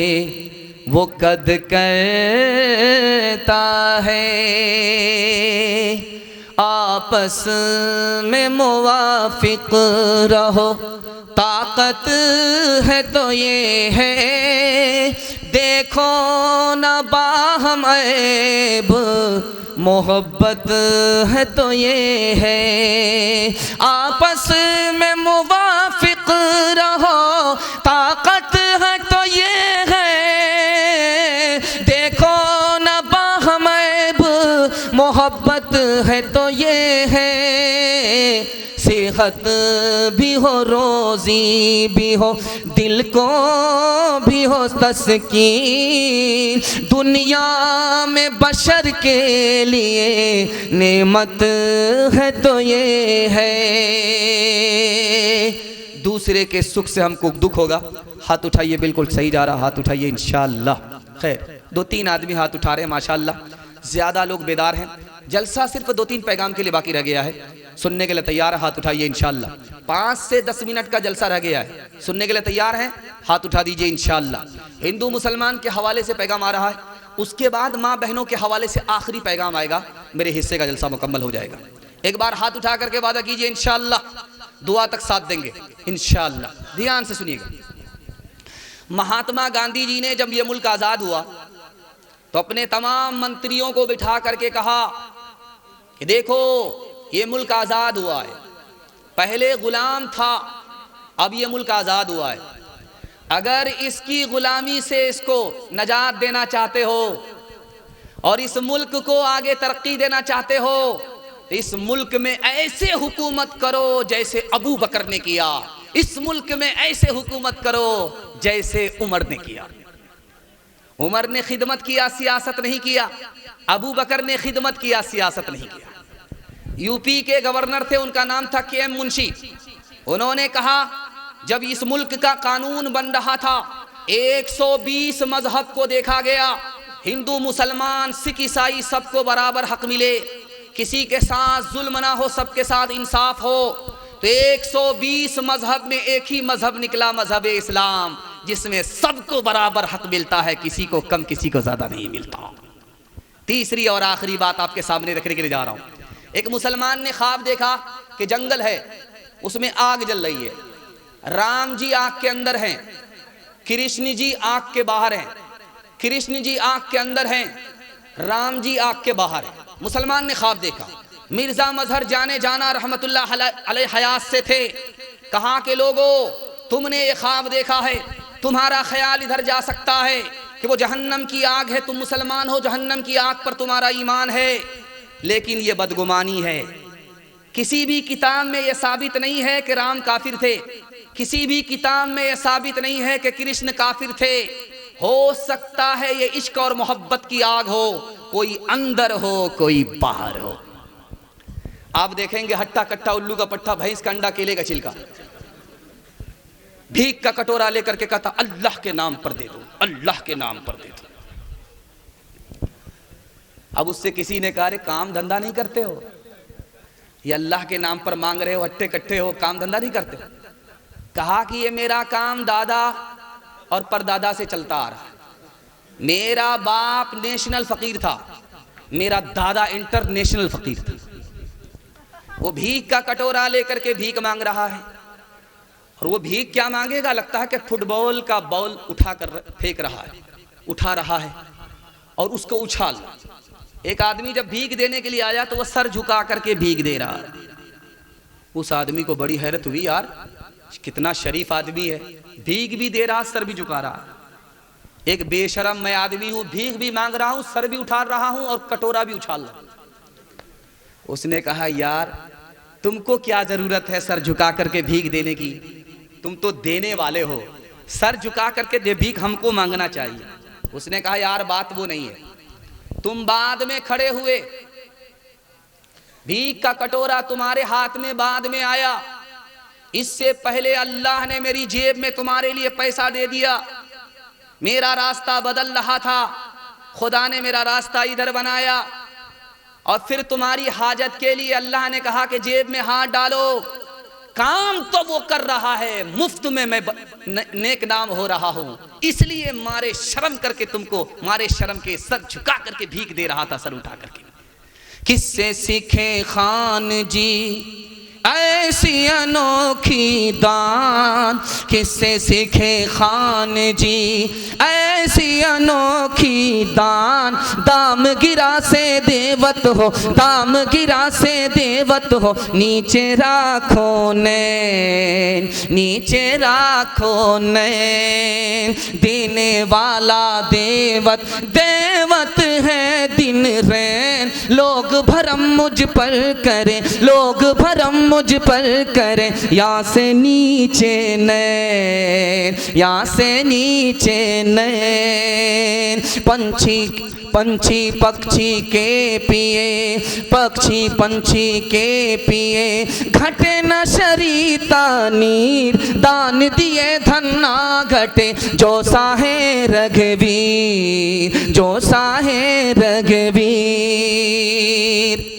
वो कद करता है। आपस में मुवाफिक रहो, ताकत है तो ये है, देखो न बाहम ऐब, मोहब्बत है तो ये है। आपस में मुवाफिक रहो, ताकत है तो ये है, देखो न बाहम ऐब, मोहब्बत है तो ये है। सेहत भी हो, रोजी भी हो, दिल को भी हो तस्कीन, दुनिया में बशर के लिए नेमत है तो ये है। दूसरे के सुख से हमको दुख होगा। हाथ उठाइए, बिल्कुल सही जा रहा, हाथ उठाइए इंशाअल्लाह। खैर 2-3 आदमी हाथ उठा रहे हैं माशाअल्लाह, ज़्यादा लोग बेदार हैं। जलसा सिर्फ 2-3 पैगाम के लिए बाकी रह गया है, सुनने के लिए तैयार है? हाथ उठाइए इंशाअल्लाह। 5 से 10 मिनट का जलसा रह गया है, सुनने के लिए तैयार हैं? हाथ उठा दीजिए इंशाअल्लाह। हिंदू मुसलमान के हवाले से पैगाम आ रहा है, उसके बाद माँ बहनों के हवाले से आखिरी पैगाम आएगा, मेरे हिस्से का जलसा मुकम्मल हो जाएगा। एक बार हाथ उठा करके वादा कीजिए इंशाअल्लाह। दुआ तक साथ देंगे इंशाअल्लाह। ध्यान से सुनिएगा। महात्मा गांधी जी ने जब ये मुल्क आज़ाद हुआ तो अपने तमाम मंत्रियों को बिठा करके कहा कि देखो ये मुल्क आज़ाद हुआ है, पहले गुलाम था, अब ये मुल्क आज़ाद हुआ है। अगर इसकी गुलामी से इसको नजात देना चाहते हो और इस मुल्क को आगे तरक्की देना चाहते हो तो इस मुल्क में ऐसे हुकूमत करो जैसे अबू बकर ने किया, इस मुल्क में ऐसे हुकूमत करो जैसे उमर ने किया। उमर ने खिदमत किया, सियासत नहीं किया। अबू बकर ने खिदमत किया, सियासत नहीं किया। यूपी के गवर्नर थे, उनका नाम था के.एम. मुंशी। उन्होंने कहा जब इस मुल्क का कानून बन रहा था 120 मजहब को देखा गया, हिंदू मुसलमान सिख ईसाई सबको बराबर हक मिले, किसी के साथ जुल्म ना हो, सबके साथ इंसाफ हो। तो 120 मजहब में एक ही मजहब निकला, मजहब इस्लाम, जिसमें सबको बराबर हक मिलता है, किसी को कम किसी को ज्यादा नहीं मिलता। तीसरी और आखिरी बात आपके सामने रखने के लिए जा रहा हूं। एक मुसलमान ने ख्वाब देखा कि जंगल है, उसमें आग जल रही है, राम जी आग के अंदर हैं, कृष्ण जी आग के बाहर हैं, कृष्ण जी आग के अंदर हैं, राम जी आग के बाहर हैं। मुसलमान ने ख्वाब देखा। मिर्जा मजहर जाने जाना रहमतुल्लाह अलैह हयात से थे। कहा के लोगों तुमने ये ख्वाब देखा है, तुम्हारा ख्याल इधर जा सकता है कि वो जहन्नम की आग है, तुम मुसलमान हो, जहन्नम की आग पर तुम्हारा ईमान है, लेकिन ये बदगुमानी है। किसी भी किताब में यह साबित नहीं है कि राम काफिर थे, किसी भी किताब में यह साबित नहीं है कि कृष्ण काफिर थे। हो सकता है ये इश्क और मोहब्बत की आग हो, कोई अंदर हो कोई बाहर हो। आप देखेंगे हट्टा कट्टा, उल्लू का पट्टा, भैंस का अंडा, केले का छिलका, भीख का कटोरा लेकर के कहता अल्लाह के नाम पर दे दो, अल्लाह के नाम पर दे दो। अब उससे किसी ने कहा रे काम धंधा नहीं करते हो, ये अल्लाह के नाम पर मांग रहे हो, हट्टे कट्टे हो, काम धंधा नहीं करते हो। कहा कि ये मेरा काम दादा और परदादा से चलता आ रहा है। मेरा बाप नेशनल फकीर था, मेरा दादा इंटरनेशनल फकीर था। वो भीख का कटोरा लेकर के भीख मांग रहा है, और वो भीख क्या मांगेगा, लगता है कि फुटबॉल का बॉल उठा कर फेंक रहा है, उठा रहा है और उसको उछाल। एक आदमी जब भीख देने के लिए आया तो वो सर झुका करके भीख दे रहा है। उस आदमी को बड़ी हैरत हुई, यार कितना शरीफ आदमी है, भीख भी दे रहा, सर भी झुका रहा। एक बेशरम मैं आदमी हूं, भीख भी मांग रहा हूं, सर भी उठा रहा हूं और कटोरा भी उछाल रहा। उसने कहा यार तुमको क्या जरूरत है सर झुका करके भीख देने की, तुम तो देने वाले हो, सर झुका करके दे भीख हमको मांगना चाहिए। उसने कहा यार बात वो नहीं है, तुम बाद में खड़े हुए, भीख का कटोरा तुम्हारे हाथ में बाद में आया, इससे पहले अल्लाह ने मेरी जेब में तुम्हारे लिए पैसा दे दिया। मेरा रास्ता बदल रहा था, खुदा ने मेरा रास्ता इधर बनाया, और फिर तुम्हारी हाजत के लिए अल्लाह ने कहा कि जेब में हाथ डालो। काम तो वो कर रहा है, मुफ्त में मैं नेक नाम हो रहा हूं, इसलिए मारे शर्म करके तुमको, मारे शर्म के सर झुका करके भीख दे रहा था, सर उठा करके। किससे सीखे खान जी ऐसी अनोखी दान, किससे सीखे खान जी ऐसी अनोखी दान। दाम गिरा से देवत हो, दाम गिरा से देवत हो, नीचे राखो नैन, नीचे राखो नैन। देने वाला देवत, देवत है दिन रैन। लोग भरम मुझ पर करें, लोग भरम मुझ पर करें, यहाँ से नीचे नैन, यहाँ से नीचे नैन। पंछी पंछी पक्षी के पिए, पक्षी पंछी के पिए, घटे न शरीता नीर। दान दिए धन ना घटे, जो साहे रघुवीर, जो साहे रघुवीर।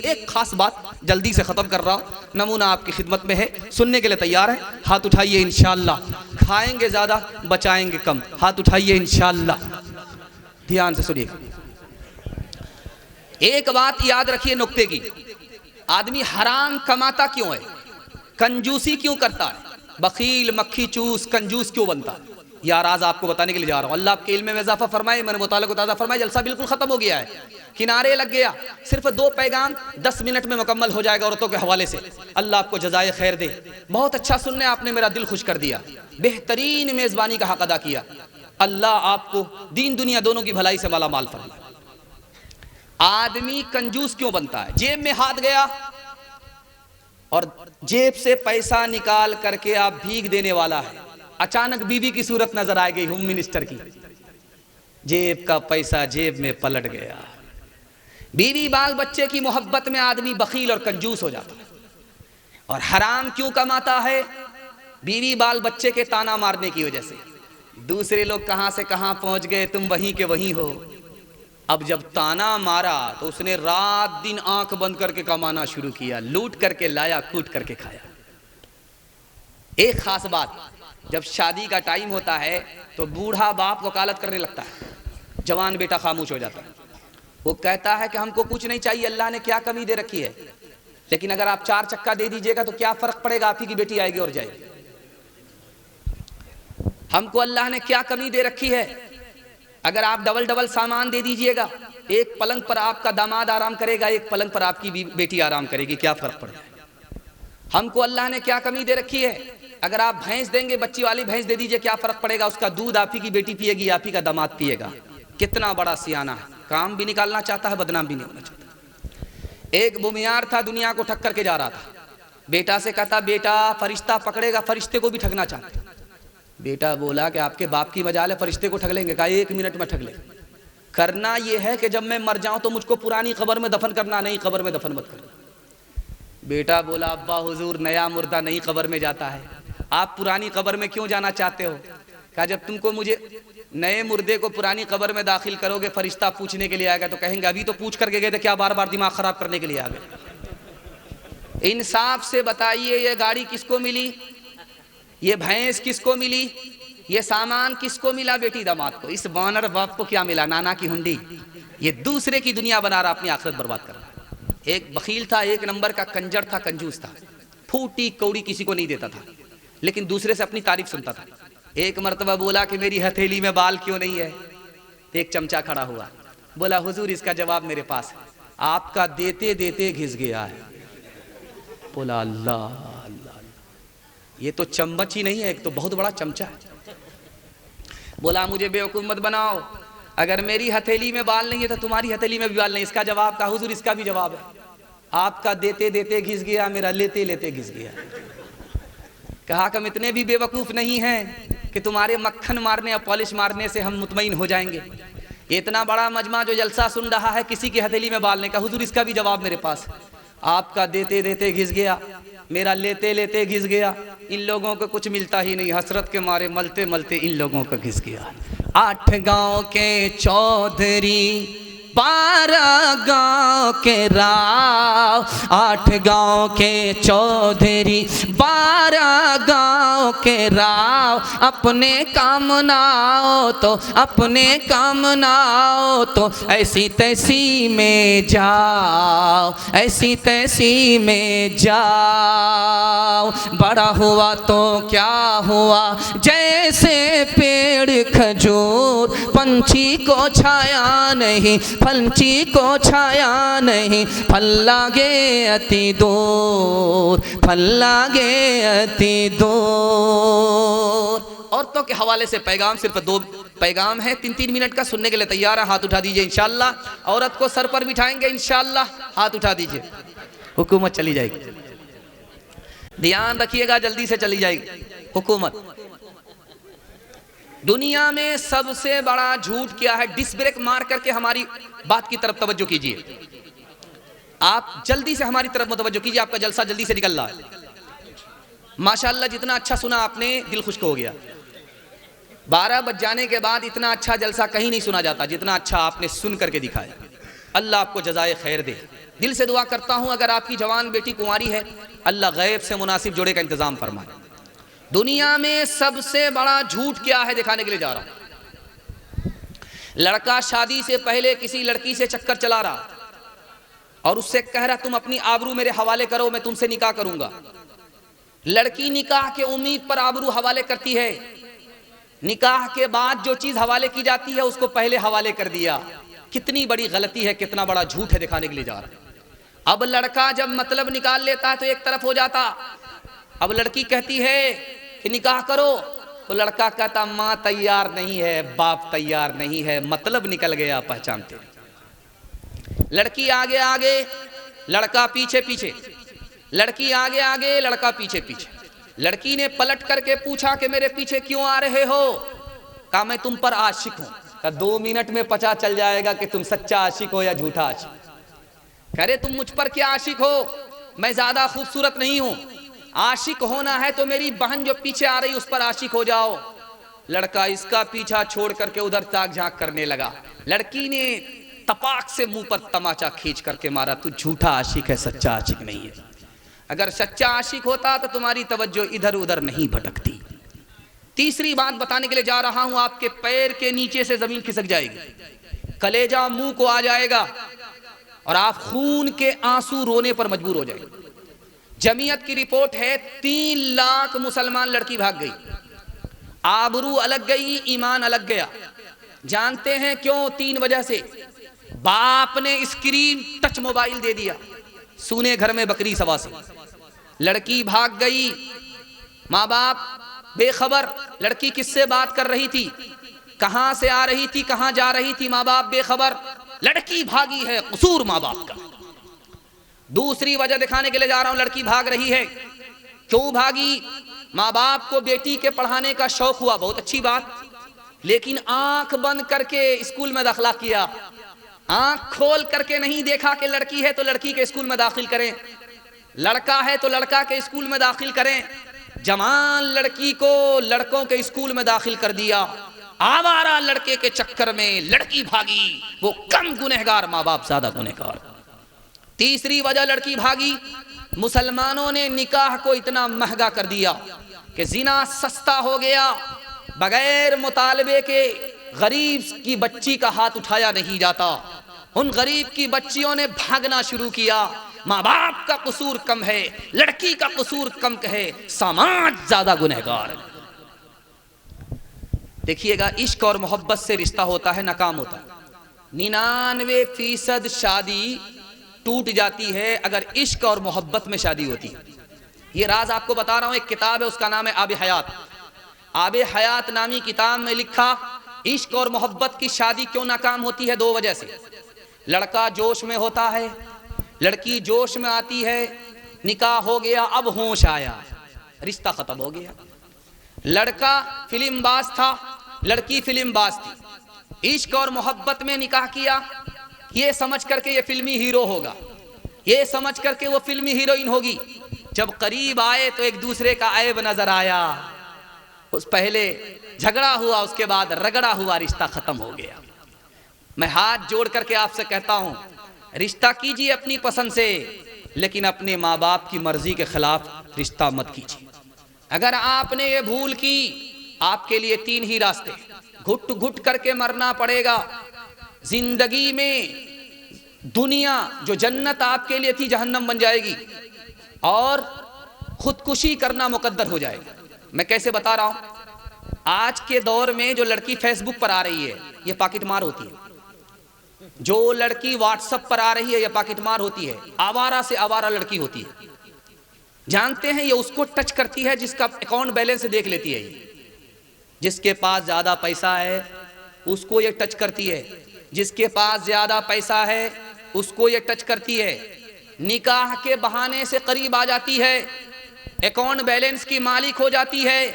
एक खास बात जल्दी से खत्म कर रहा हूं, नमूना आपकी खिदमत में है, सुनने के लिए तैयार है? हाथ उठाइए इंशाअल्लाह। खाएंगे ज्यादा बचाएंगे कम, हाथ उठाइए इंशाअल्लाह। ध्यान से सुनिए, एक बात याद रखिए नुक्ते की, आदमी हराम कमाता क्यों है? कंजूसी क्यों करता है, बखील मक्खी चूस कंजूस क्यों बनता है, यार आज आपको बताने के लिए जा रहा हूँ। अल्लाह आपके इल्म में इजाफा फरमाए, मैंने मुताला को ताज़ा फरमाए। जलसा बिल्कुल ख़त्म हो गया है, किनारे लग गया, सिर्फ 2 पैगाम 10 मिनट में मुकम्मल हो जाएगा औरतों के हवाले से। अल्लाह आपको जज़ाए खैर दे। बहुत अच्छा सुनने आपने मेरा दिल खुश कर दिया, बेहतरीन मेज़बानी का हक़ अदा किया। अल्लाह आपको दीन दुनिया दोनों की भलाई से माला माल फरमाए। आदमी कंजूस क्यों बनता है, जेब में हाथ गया और जेब से पैसा निकाल करके आप भीग देने वाला है, अचानक बीवी की सूरत नजर आ गई, होम मिनिस्टर की, जेब का पैसा जेब में पलट गया। बीवी बाल बच्चे की मोहब्बत में आदमी बखील और कंजूस हो जाता है। और हराम क्यों कमाता है, बीवी बाल बच्चे के ताना मारने की वजह से। दूसरे लोग कहां से कहां पहुंच गए, तुम वहीं के वहीं हो। अब जब ताना मारा तो उसने रात दिन आंख बंद करके कमाना शुरू किया, लूट करके लाया, कूट करके खाया। एक खास बात, जब शादी का टाइम होता है तो बूढ़ा बाप वकालत करने लगता है, जवान बेटा खामोश हो जाता है। वो कहता है कि हमको कुछ नहीं चाहिए, अल्लाह ने क्या कमी दे रखी है, लेकिन अगर आप 4 चक्का दे दीजिएगा तो क्या फर्क पड़ेगा, आप ही की बेटी आएगी और जाएगी। हमको अल्लाह ने क्या कमी दे रखी है, अगर आप डबल डबल सामान दे दीजिएगा, एक पलंग पर आपका दामाद आराम करेगा, एक पलंग पर आपकी बेटी आराम करेगी, क्या फर्क पड़ेगा। हमको अल्लाह ने क्या कमी दे रखी है, अगर आप भैंस देंगे, बच्ची वाली भैंस दे दीजिए, क्या फर्क पड़ेगा, उसका दूध आप ही की बेटी पिएगी, आप ही का दामाद पिएगा। कितना बड़ा सियाना है, काम भी निकालना चाहता है, बदनाम भी नहीं होना चाहता। एक बुमियार था, दुनिया को ठग करके जा रहा था। बेटा से कहता, बेटा फरिश्ता पकड़ेगा, फरिश्ते को भी ठगना चाहता। बेटा बोला कि आपके बाप की मजाल है, फरिश्ते को ठग लेंगे। कहा 1 मिनट में ठग लेंगे। करना यह है कि जब मैं मर जाऊं तो मुझको पुरानी कब्र में दफन करना, नहीं कब्र में दफन मत करना। बेटा बोला, अब्बा हुजूर नया मुर्दा नहीं कब्र में जाता है, आप पुरानी कब्र में क्यों जाना चाहते हो। कहा जब तुमको मुझे नए मुर्दे को पुरानी कब्र में दाखिल करोगे, फरिश्ता पूछने के लिए आएगा तो कहेंगे अभी तो पूछ करके गए थे, क्या बार बार दिमाग खराब करने के लिए आ गए। इंसाफ से बताइए, ये गाड़ी किसको मिली, ये भैंस किसको मिली, ये सामान किसको मिला, बेटी दामाद को। इस बानर बाप को क्या मिला, नाना की हुंडी। ये दूसरे की दुनिया बना रहा, अपनी आखिरत बर्बाद कर रहा। एक बखील था, 1 नंबर का कंजर था, कंजूस था, फूटी कौड़ी किसी को नहीं देता था, लेकिन दूसरे से अपनी तारीफ सुनता था। एक मर्तबा बोला कि मेरी हथेली में बाल क्यों नहीं है। एक चमचा खड़ा हुआ, बोला हुजूर इसका जवाब मेरे पास है, आपका देते देते घिस गया है। बोला अल्लाह अल्लाह, ये तो चम्मच ही नहीं है, एक तो बहुत बड़ा चमचा है। बोला मुझे बेवकूफ़ मत बनाओ, अगर मेरी हथेली में बाल नहीं है तो तुम्हारी हथेली में भी बाल नहीं। इसका जवाब था, हुजूर इसका भी जवाब है, आपका देते देते घिस गया, मेरा लेते लेते घिस गया। कहा कि हम इतने भी बेवकूफ़ नहीं हैं कि तुम्हारे मक्खन मारने या पॉलिश मारने से हम मुतमईन हो जाएंगे। ये इतना बड़ा मजमा जो जलसा सुन रहा है, किसी की हथेली में बाल नहीं। कहा हुजूर इसका भी जवाब मेरे पास है, आपका देते देते घिस गया, मेरा लेते लेते घिस गया। इन लोगों को कुछ मिलता ही नहीं, हसरत के मारे मलते मलते इन लोगों का घिस गया। 8 गांव के चौधरी, 12 गांव के राव, 8 गांव के चौधरी, 12 गांव के राव। अपने काम ना हो तो, अपने काम ना हो तो ऐसी तैसी में जाओ, ऐसी तैसी में जाओ। बड़ा हुआ तो क्या हुआ, जैसे पेड़ खजूर, पंछी को छाया नहीं, पंछी को छाया नहीं, फल लागे अति दूर, फल लागे अति दूर। औरतों के हवाले से पैगाम, सिर्फ 2 पैगाम है, 3-3 मिनट का, सुनने के लिए तैयार है, हाथ उठा दीजिए इंशाअल्लाह। औरत को सर पर बिठाएंगे इंशाअल्लाह, हाथ उठा दीजिए, हुकूमत चली जाएगी। ध्यान रखिएगा, जल्दी से चली जाएगी हुकूमत। दुनिया में सबसे बड़ा झूठ क्या है, डिस ब्रेक मार करके हमारी बात की तरफ तवज्जो कीजिए। आप जल्दी से हमारी तरफ मुतवज्जो कीजिए, आपका जलसा जल्दी से निकल रहा है। माशाअल्लाह जितना अच्छा सुना आपने, दिल खुश हो गया। 12 बज जाने के बाद इतना अच्छा जलसा कहीं नहीं सुना जाता जितना अच्छा आपने सुन करके दिखाया। अल्लाह आपको जज़ाए खैर दे। दिल से दुआ करता हूँ, अगर आपकी जवान बेटी कुंवारी है, अल्लाह गैब से मुनासिब जोड़े का इंतज़ाम फरमाए। दुनिया में सबसे बड़ा झूठ क्या है दिखाने के लिए जा रहा हूं। लड़का शादी से पहले किसी लड़की से चक्कर चला रहा और उससे कह रहा तुम अपनी आबरू मेरे हवाले करो, मैं तुमसे निकाह करूंगा। लड़की निकाह के उम्मीद पर आबरू हवाले करती है, निकाह के बाद जो चीज हवाले की जाती है उसको पहले हवाले कर दिया। कितनी बड़ी गलती है, कितना बड़ा झूठ है दिखाने के लिए जा रहा है। अब लड़का जब मतलब निकाल लेता है तो एक तरफ हो जाता। अब लड़की कहती है कि निकाह करो, तो लड़का कहता माँ तैयार नहीं है, बाप तैयार नहीं है, मतलब निकल गया पहचानते। लड़की आगे आगे, लड़का पीछे पीछे, लड़की आगे आगे, लड़का पीछे पीछे। लड़की ने पलट करके पूछा कि मेरे पीछे क्यों आ रहे हो? कहा मैं तुम पर आशिक हूं। कहा 2 मिनट में पता चल जाएगा कि तुम सच्चा आशिक हो या झूठा आशिक। कह रहे तुम मुझ पर क्या आशिक हो? मैं ज्यादा खूबसूरत नहीं हूं। आशिक होना है तो मेरी बहन जो पीछे आ रही उस पर आशिक हो जाओ। लड़का इसका पीछा छोड़ करके उधर ताक झांक करने लगा। लड़की ने तपाक से मुंह पर तमाचा खींच करके मारा, तू झूठा आशिक है, सच्चा आशिक नहीं है। अगर सच्चा आशिक होता तो तुम्हारी तवज्जो इधर उधर नहीं भटकती। तीसरी बात बताने के लिए जा रहा हूं, आपके पैर के नीचे से जमीन खिसक जाएगी, कलेजा मुंह को आ जाएगा और आप खून के आंसू रोने पर मजबूर हो जाएंगे। जमीयत की रिपोर्ट है 3 लाख मुसलमान लड़की भाग गई, आबरू अलग गई, ईमान अलग गया। जानते हैं क्यों? 3 वजह से। बाप ने स्क्रीन टच मोबाइल दे दिया, सुने घर में बकरी सवा से, लड़की भाग गई। माँ बाप बेखबर, लड़की किससे बात कर रही थी, कहां से आ रही थी, कहां जा रही थी, माँ बाप बेखबर। लड़की भागी है, कसूर माँ बाप का। दूसरी वजह दिखाने के लिए जा रहा हूं, लड़की भाग रही है, क्यों भागी? माँ बाप को बेटी के पढ़ाने का शौक हुआ, बहुत अच्छी बात, लेकिन आंख बंद करके स्कूल में दाखिला किया। आंख खोल करके नहीं देखा कि लड़की है तो लड़की के स्कूल में दाखिल करें, लड़का है तो लड़का के स्कूल में दाखिल करें। जवान लड़की को लड़कों के स्कूल में दाखिल कर दिया। आवारा लड़के के चक्कर में लड़की भागी, वो कम गुनहगार, माँ बाप ज्यादा गुनहगार। तीसरी वजह लड़की भागी, मुसलमानों ने निकाह को इतना महंगा कर दिया कि जिना सस्ता हो गया। बगैर मुतालबे के गरीब की बच्ची का हाथ उठाया नहीं जाता। उन गरीब की बच्चियों ने भागना शुरू किया। माँ बाप का कसूर कम है, लड़की का कसूर कम है, समाज ज्यादा गुनहगार। देखिएगा, इश्क और मोहब्बत से रिश्ता होता है, नाकाम होता है। 99% शादी टूट जाती है अगर इश्क और मोहब्बत में शादी होती है। ये राज आपको बता रहा हूं, एक किताब है, उसका नाम है आबे हयात। आबे हयात नामी किताब में लिखा, इश्क और मोहब्बत की शादी क्यों नाकाम होती है? 2 वजह से। लड़का जोश में होता है, लड़की जोश में आती है, निकाह हो गया, अब होश आया, रिश्ता खत्म हो गया। लड़का फिल्म बाज था, लड़की फिल्म बाज थी, इश्क और मोहब्बत में निकाह किया, ये समझ करके ये फिल्मी हीरो होगा, ये समझ करके वो फिल्मी हीरोइन होगी। जब करीब आए तो एक दूसरे का ऐब नजर आया, उस पहले झगड़ा हुआ, उसके बाद रगड़ा हुआ, रिश्ता खत्म हो गया। मैं हाथ जोड़ करके आपसे कहता हूं, रिश्ता कीजिए अपनी पसंद से, लेकिन अपने माँ बाप की मर्जी के खिलाफ रिश्ता मत कीजिए। अगर आपने ये भूल की, आपके लिए 3 ही रास्ते, घुट घुट करके मरना पड़ेगा। जिंदगी में दुनिया जो जन्नत आपके लिए थी जहन्नम बन जाएगी, और खुदकुशी करना मुकद्दर हो जाएगा। मैं कैसे बता रहा हूं, आज के दौर में जो लड़की फेसबुक पर आ रही है ये पॉकेट मार होती है, जो लड़की व्हाट्सएप पर आ रही है ये पॉकेट मार होती है, आवारा से आवारा लड़की होती है। जानते हैं, ये उसको टच करती है जिसका अकाउंट बैलेंस देख लेती है। जिसके पास ज्यादा पैसा है उसको ये टच करती है, जिसके पास ज्यादा पैसा है उसको ये टच करती है। निकाह के बहाने से करीब आ जाती है, अकाउंट बैलेंस की मालिक हो जाती है,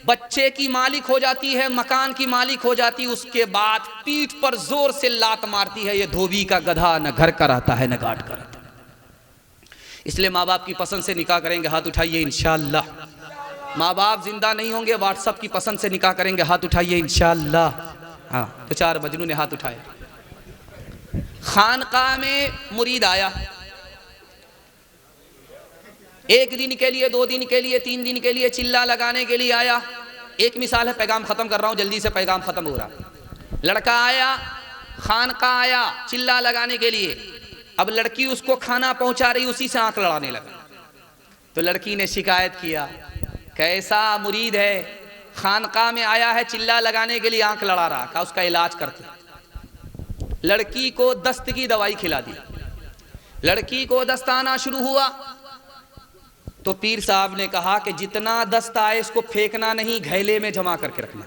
बच्चे की मालिक हो जाती है, मकान की मालिक हो जाती है। उसके बाद पीठ पर जोर से लात मारती है, ये धोबी का गधा, न घर का रहता है न घाट का रहता है। इसलिए माँ बाप की पसंद से निकाह करेंगे, हाथ उठाइए इंशाअल्लाह। माँ बाप जिंदा नहीं होंगे, व्हाट्सएप की पसंद से निकाह करेंगे, हाथ उठाइए इंशाअल्लाह। हाँ, तो 4 मजनू ने हाथ उठाए। खानकाह में मुरीद आया, 1 दिन के लिए, 2 दिन के लिए, 3 दिन के लिए चिल्ला लगाने के लिए आया। एक मिसाल है, पैगाम खत्म कर रहा हूं, जल्दी से पैगाम खत्म हो रहा। लड़का आया, खानकाह आया चिल्ला लगाने के लिए। अब लड़की उसको खाना पहुंचा रही, उसी से आंख लड़ाने लगा। तो लड़की ने शिकायत किया, कैसा मुरीद है, खानका में आया है चिल्ला लगाने के लिए, आंख लड़ा रहा, कहा उसका इलाज करते। लड़की को दस्त की दवाई खिला दी। लड़की को दस्त आना शुरू हुआ तो पीर साहब ने कहा कि जितना दस्त आए इसको फेंकना नहीं, घैले में जमा करके रखना,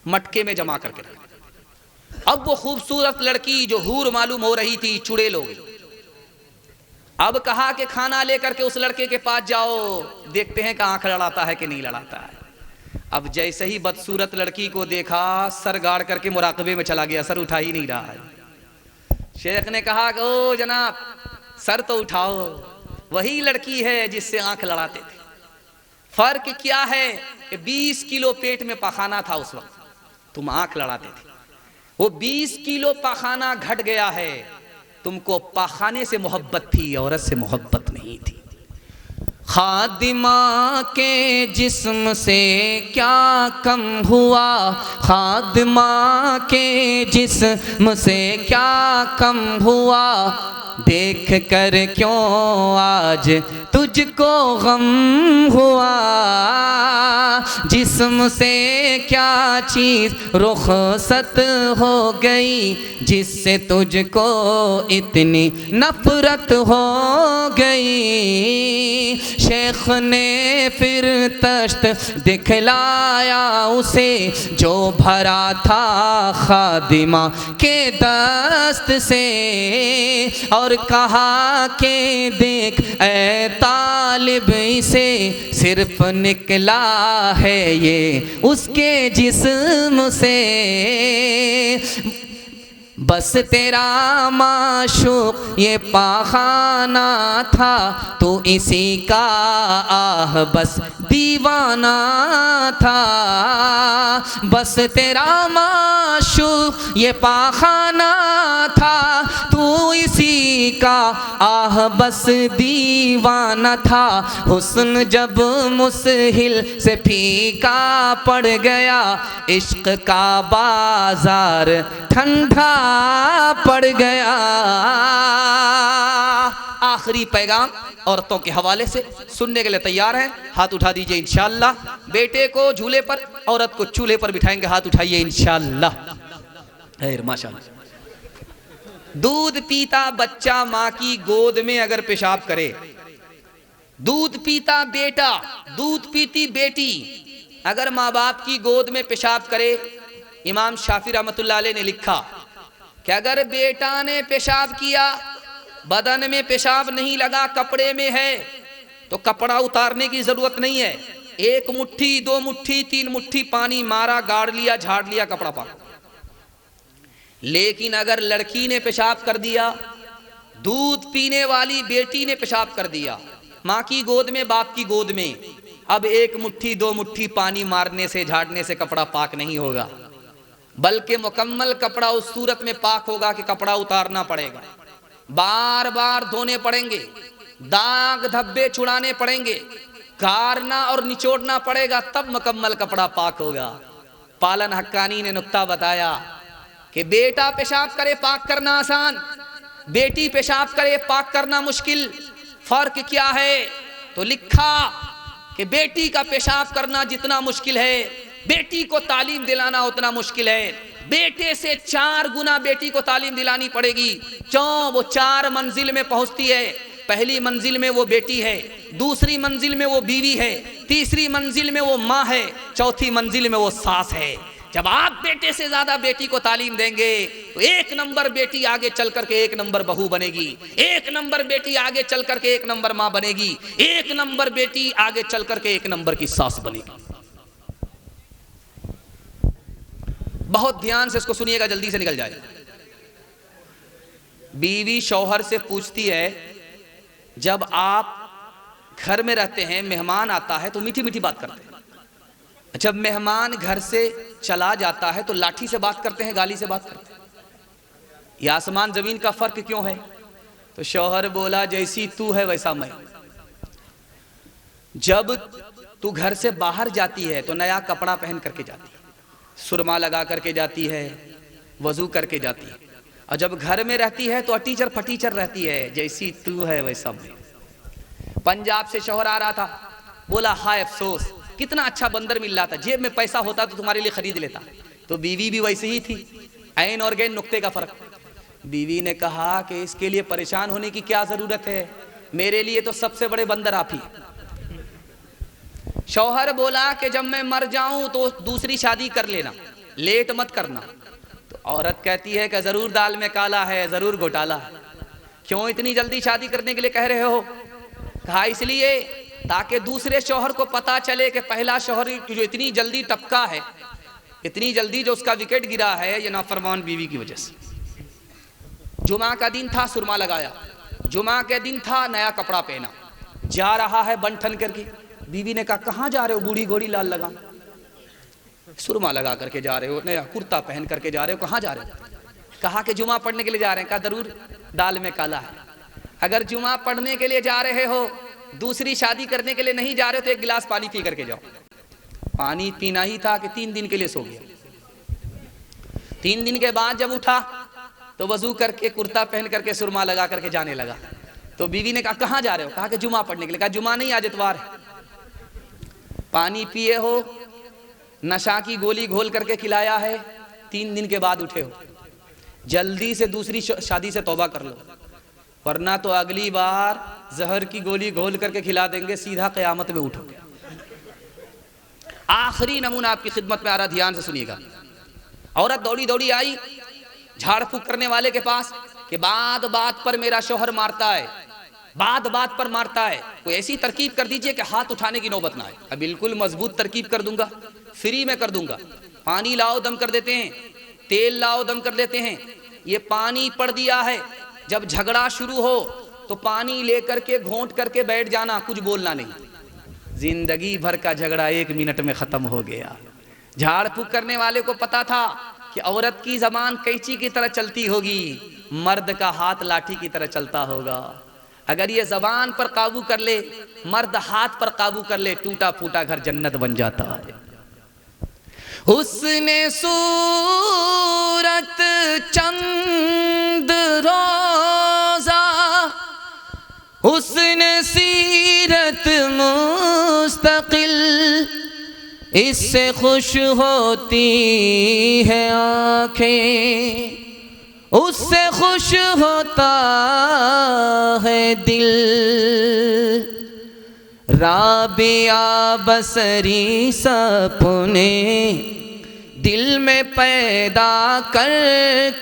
मटके में जमा करके रखना। अब वो खूबसूरत लड़की जो हूर मालूम हो रही थी चुड़ैल हो गई। अब कहा कि खाना लेकर के उस लड़के के पास जाओ, देखते हैं कि आंख लड़ाता है कि नहीं लड़ाता है। अब जैसे ही बदसूरत लड़की को देखा, सर गाड़ करके मुराकबे में चला गया, सर उठा ही नहीं रहा है। शेख ने कहा कि ओ जनाब सर तो उठाओ, वही लड़की है जिससे आंख लड़ाते थे। फर्क क्या है कि 20 किलो पेट में पाखाना था उस वक्त, तुम आंख लड़ाते थे। वो 20 किलो पाखाना घट गया है, तुमको पाखाने से मोहब्बत थी, औरत से मोहब्बत नहीं थी। खादिमा के जिस्म से क्या कम हुआ, खादिमा के जिस्म से क्या कम हुआ, देख कर क्यों आज तुझको गम हुआ, जिस्म से क्या चीज़ रुखसत हो गई, जिससे तुझको इतनी नफरत हो गई। शेख ने फिर तश्त दिखलाया उसे जो भरा था खादिमा के दस्त से, और कहा कि देख ए तालिब, इसे सिर्फ निकला है ये उसके जिस्म से, बस तेरा माशूक ये पाखाना था, तो इसी का आह बस दीवाना था, बस तेरा माशूक ये पाखाना था, तू इसी का आह बस दीवाना था। हुस्न जब मुसहिल से फीका पड़ गया, इश्क का बाजार ठंडा पड़ गया। आखिरी पैगाम औरतों के हवाले से सुनने के लिए तैयार हैं? हाथ उठा दीजिए इंशाअल्लाह। बेटे को झूले पर, औरत को चूल्हे पर बिठाएंगे, हाथ उठाइए इंशाअल्लाह। माशाअल्लाह। दूध पीता बच्चा माँ की गोद में अगर पेशाब करे, दूध पीता बेटा, दूध पीती बेटी अगर माँ बाप की गोद में पेशाब करे, इमाम शाफी रहमतुल्लाह अलैह ने लिखा कि अगर बेटा ने पेशाब किया, बदन में पेशाब नहीं लगा, कपड़े में है, तो कपड़ा उतारने की जरूरत नहीं है। 1 मुट्ठी 2 मुट्ठी 3 मुट्ठी पानी मारा, गाड़ लिया, झाड़ लिया, कपड़ा पाक। लेकिन अगर लड़की ने पेशाब कर दिया, दूध पीने वाली बेटी ने पेशाब कर दिया, माँ की गोद में, बाप की गोद में, अब 1 मुट्ठी 2 मुट्ठी पानी मारने से, झाड़ने से कपड़ा पाक नहीं होगा, बल्कि मुकम्मल कपड़ा उस सूरत में पाक होगा कि कपड़ा उतारना पड़ेगा, बार बार धोने पड़ेंगे, दाग धब्बे छुड़ाने पड़ेंगे, गारना और निचोड़ना पड़ेगा, तब मुकम्मल कपड़ा पाक होगा। पालन हक्कानी ने नुक्ता बताया कि बेटा पेशाब करे पाक करना आसान, बेटी पेशाब करे पाक करना मुश्किल। फर्क क्या है? तो लिखा कि बेटी का पेशाब करना जितना मुश्किल है, बेटी को तालीम दिलाना उतना मुश्किल है। बेटे से 4 गुना बेटी को तालीम दिलानी पड़ेगी। क्यों? वो 4 मंजिल में पहुंचती है। पहली मंजिल में वो बेटी है, दूसरी मंजिल में वो बीवी है, तीसरी मंजिल में वो माँ है, चौथी मंजिल में वो सास है। जब आप बेटे से ज्यादा बेटी को तालीम देंगे तो 1 नंबर बेटी आगे चल करके 1 नंबर बहू बनेगी, 1 नंबर बेटी आगे चल करके 1 नंबर माँ बनेगी, 1 नंबर बेटी आगे चल करके 1 नंबर की सास बनेगी। बहुत ध्यान से इसको सुनिएगा, जल्दी से निकल जाए। बीवी शौहर से पूछती है, जब आप घर में रहते हैं, मेहमान आता है तो मीठी मीठी बात करते हैं, जब मेहमान घर से चला जाता है तो लाठी से बात करते हैं, गाली से बात करते हैं, ये आसमान जमीन का फर्क क्यों है? तो शौहर बोला, जैसी तू है वैसा मैं। जब तू घर से बाहर जाती है तो नया कपड़ा पहन करके जाती है, सुरमा लगा करके जाती है, वजू करके जाती है, और जब घर में रहती है तो अटीचर फटीचर रहती है, जैसी तू है वैसा मैं। पंजाब से शौहर आ रहा था, बोला हाय अफसोस, कितना अच्छा बंदर मिल रहा था, जेब में पैसा होता तो तुम्हारे लिए खरीद लेता। तो बीवी भी वैसे ही थी, ऐन और गैन नुक्ते का फर्क। बीवी ने कहा कि इसके लिए परेशान होने की क्या जरूरत है, मेरे लिए तो सबसे बड़े बंदर आप ही। शौहर बोला कि जब मैं मर जाऊं तो दूसरी शादी कर लेना, लेट मत करना। तो औरत कहती है कि जरूर दाल में काला है, जरूर घोटाला है, क्यों इतनी जल्दी शादी करने के लिए कह रहे हो? कहा इसलिए ताकि दूसरे शौहर को पता चले कि पहला शौहर जो इतनी जल्दी टपका है, इतनी जल्दी जो उसका विकेट गिरा है, ये नाफरमान बीवी की वजह से। जुमा का दिन था, सुरमा लगाया, जुमा के दिन था, नया कपड़ा पहना, जा रहा है बन ठन करके। बीवी ने कहा कहाँ जा रहे हो बूढ़ी घोड़ी लाल लगा? सुरमा लगा करके जा रहे हो, नया कुर्ता पहन करके जा रहे हो, कहाँ जा रहे हो? कहा कि जुमा पढ़ने के लिए जा रहे हैं। कहा जरूर दाल में काला है। अगर जुमा पढ़ने के लिए जा रहे हो, दूसरी शादी करने के लिए नहीं जा रहे हो, तो एक गिलास पानी पी करके जाओ। पानी पीना ही था कि 3 दिन के लिए सो गया। 3 दिन के बाद जब उठा तो वजू करके कुर्ता पहन करके सुरमा लगा करके जाने लगा। तो बीवी ने कहा कहाँ जा रहे हो? कहा कि जुमा पढ़ने के लिए। कहा जुमा नहीं, आज इतवार है। पानी पिए हो, नशा की गोली घोल करके खिलाया है, 3 दिन के बाद उठे हो, जल्दी से दूसरी शादी से तौबा कर लो, वरना तो अगली बार जहर की गोली घोल करके खिला देंगे, सीधा क़यामत में उठोगे। आखिरी नमूना आपकी खिदमत में आ रहा, ध्यान से सुनिएगा। औरत दौड़ी दौड़ी आई झाड़ फूक करने वाले के पास कि बात बात पर मेरा शौहर मारता है, बात बात पर मारता है, कोई ऐसी तरकीब कर दीजिए कि हाथ उठाने की नौबत ना आए। अब बिल्कुल मजबूत तरकीब कर दूंगा, फ्री में कर दूंगा। पानी लाओ दम कर देते हैं, तेल लाओ दम कर देते हैं। ये पानी पड़ दिया है, जब झगड़ा शुरू हो तो पानी लेकर के घोंट करके बैठ जाना, कुछ बोलना नहीं। जिंदगी भर का झगड़ा 1 मिनट में खत्म हो गया। झाड़ फूक करने वाले को पता था कि औरत की जबान कैंची की तरह चलती होगी, मर्द का हाथ लाठी की तरह चलता होगा। अगर ये जबान पर काबू कर ले, मर्द हाथ पर काबू कर ले, टूटा फूटा घर जन्नत बन जाता है। हुस्ने सूरत चंद रोजा, हुस्ने सीरत मुस्तकिल, इससे खुश होती है आंखें, उससे खुश होता है दिल। राबिया बसरी सपने दिल में पैदा कर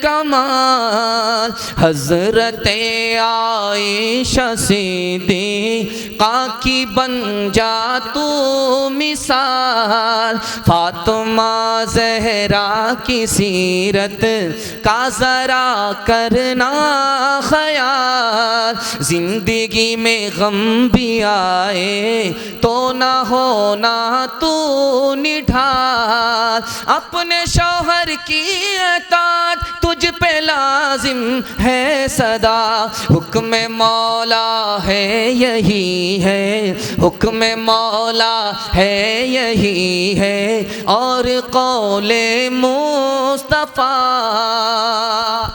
कमाल, हजरत आयशा सिद्दीक़ा की बन जा तू मिसाल, फातिमा ज़हरा की सीरत का ज़रा करना ख़याल, जिंदगी में गम भी आए तो ना होना तू निढाल, अपने शौहर की अताअत तुझ पे लाजिम है सदा, हुक्म मौला है यही है, हुक्म मौला है यही है, और कौले मुस्तफ़ा।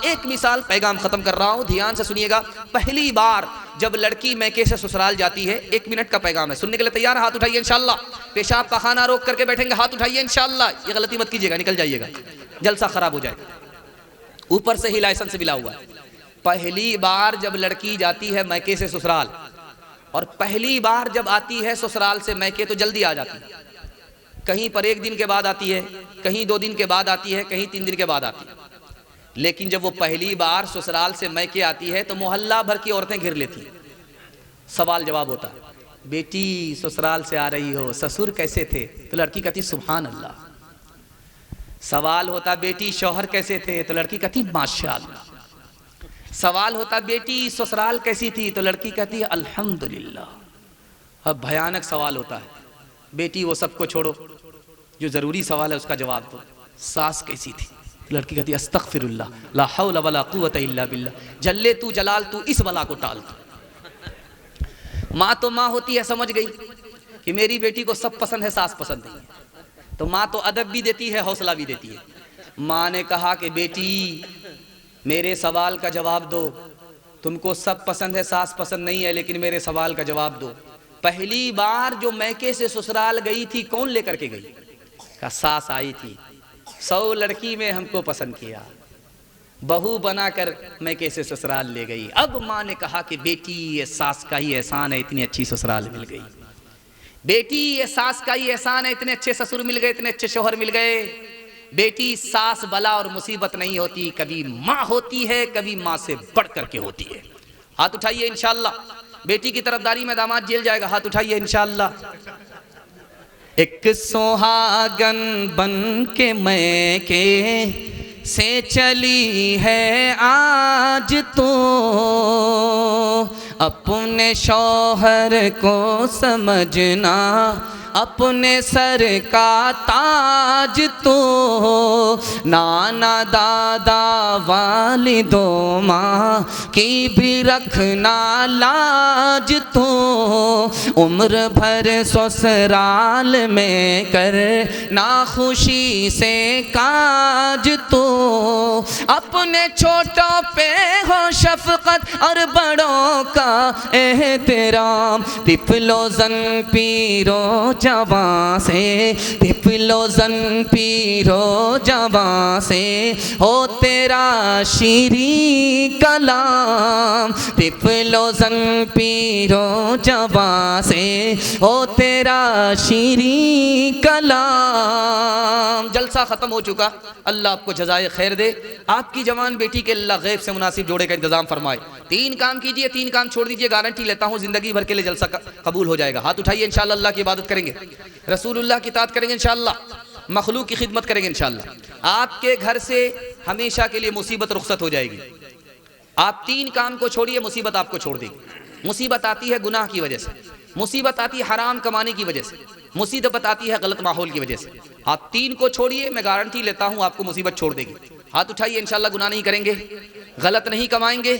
एक मिसाल, पैगाम खत्म कर रहा हूँ, ध्यान से सुनिएगा। पहली बार जब लड़की मैके से ससुराल जाती है, 1 मिनट का पैगाम है, सुनने के लिए तैयार? हाथ उठाइए इंशाल्लाह। पेशाब का खाना रोक करके बैठेंगे, हाथ उठाइए इंशाल्लाह। ये गलती मत कीजिएगा, निकल जाइएगा, जलसा खराब हो जाएगा। ऊपर से ही लाइसेंस मिला हुआ है। पहली बार जब लड़की जाती है मैके से ससुराल, और पहली बार जब आती है ससुराल से मैके, तो जल्दी आ जाती है। कहीं पर 1 दिन के बाद आती है, कहीं 2 दिन के बाद आती है, कहीं 3 दिन के बाद आती है। लेकिन जब वो पहली बार ससुराल से मैके आती है तो मोहल्ला भर की औरतें घिर लेती हैं। सवाल जवाब होता है, बेटी ससुराल से आ रही हो, ससुर कैसे थे? तो लड़की कहती सुभान अल्लाह। सवाल होता, बेटी शौहर कैसे थे? तो लड़की कहती माशाअल्लाह। सवाल होता, बेटी ससुराल कैसी थी? तो लड़की कहती है अल्हम्दुलिल्लाह। अब भयानक सवाल होता है, बेटी वो सबको छोड़ो, जो ज़रूरी सवाल है उसका जवाब दो, सास कैसी थी? लड़की कहती अस्तगफिरुल्लाह, ला हौला वला कुव्वता इल्ला बिल्लाह, जल्ले तू जलाल तू, इस बला को टाल तू। माँ तो माँ होती है, समझ गई कि मेरी बेटी को सब पसंद है, सास पसंद नहीं है, तो माँ तो अदब भी देती है, हौसला भी देती है। माँ ने कहा कि बेटी मेरे सवाल का जवाब दो, तुमको सब पसंद है, सास पसंद नहीं है, लेकिन मेरे सवाल का जवाब दो। पहली बार जो मैके से ससुराल गई थी कौन लेकर के गई? का सास आई थी। 100 लड़की में हमको पसंद किया, बहू बनाकर मैके से ससुराल ले गई। अब माँ ने कहा कि बेटी ये सास का ही एहसान है, इतनी अच्छी ससुराल मिल गई। बेटी ये सास का ही एहसान है, इतने अच्छे ससुर मिल गए, इतने अच्छे शौहर मिल गए। बेटी सास बला और मुसीबत नहीं होती, कभी माँ होती है, कभी माँ से बढ़ करके होती है। हाथ उठाइए इंशाअल्लाह। बेटी की तरफदारी में दामाद जेल जाएगा, हाथ उठाइए इंशाअल्लाह। एक सुहागन बन के मैके से चली है आज तो, अपने शौहर को समझना अपने सर का ताज तो, नाना दादा वालिदों माँ की भी रखना लाज तो, उम्र भर ससुराल में कर ना खुशी से काज तो, अपने छोटों पे हो शफकत और बड़ों का एहतराम, पिपलोजन पीरो जवां से, पिपलोजन पीरो जवां से हो तेरा शीरी कलाम, पिपलोजन पीरो जवां से हो तेरा शीरी कलाम। जलसा खत्म हो चुका, अल्लाह आपको जज़ाए खैर दे। आपकी जवान बेटी के अल्लाह गैब से मुनासिब जोड़े का इंतजाम फरमाए। 3 काम कीजिए, 3 काम छोड़ दीजिए, गारंटी लेता हूँ जिंदगी भर के लिए जलसा कबूल हो जाएगा। हाथ उठाइए इंशाअल्लाह। अल्लाह की इबादत करेंगे, रसूलुल्लाह की इताअत करेंगे इंशाअल्लाह, मखलूक की खिदमत करेंगे इंशाअल्लाह। आपके घर से हमेशा के लिए मुसीबत रुखसत हो जाएगी। आप 3 काम को छोड़िए, मुसीबत आपको छोड़ देगी। मुसीबत आती है गुनाह की वजह से, मुसीबत आती है हराम कमाने की वजह से, मुसीबत आती है गलत माहौल की वजह से। आप 3 को छोड़िए, मैं गारंटी लेता हूँ आपको मुसीबत छोड़ देगी। हाथ उठाइए इंशाअल्लाह। गुनाह नहीं करेंगे, गलत नहीं कमाएंगे,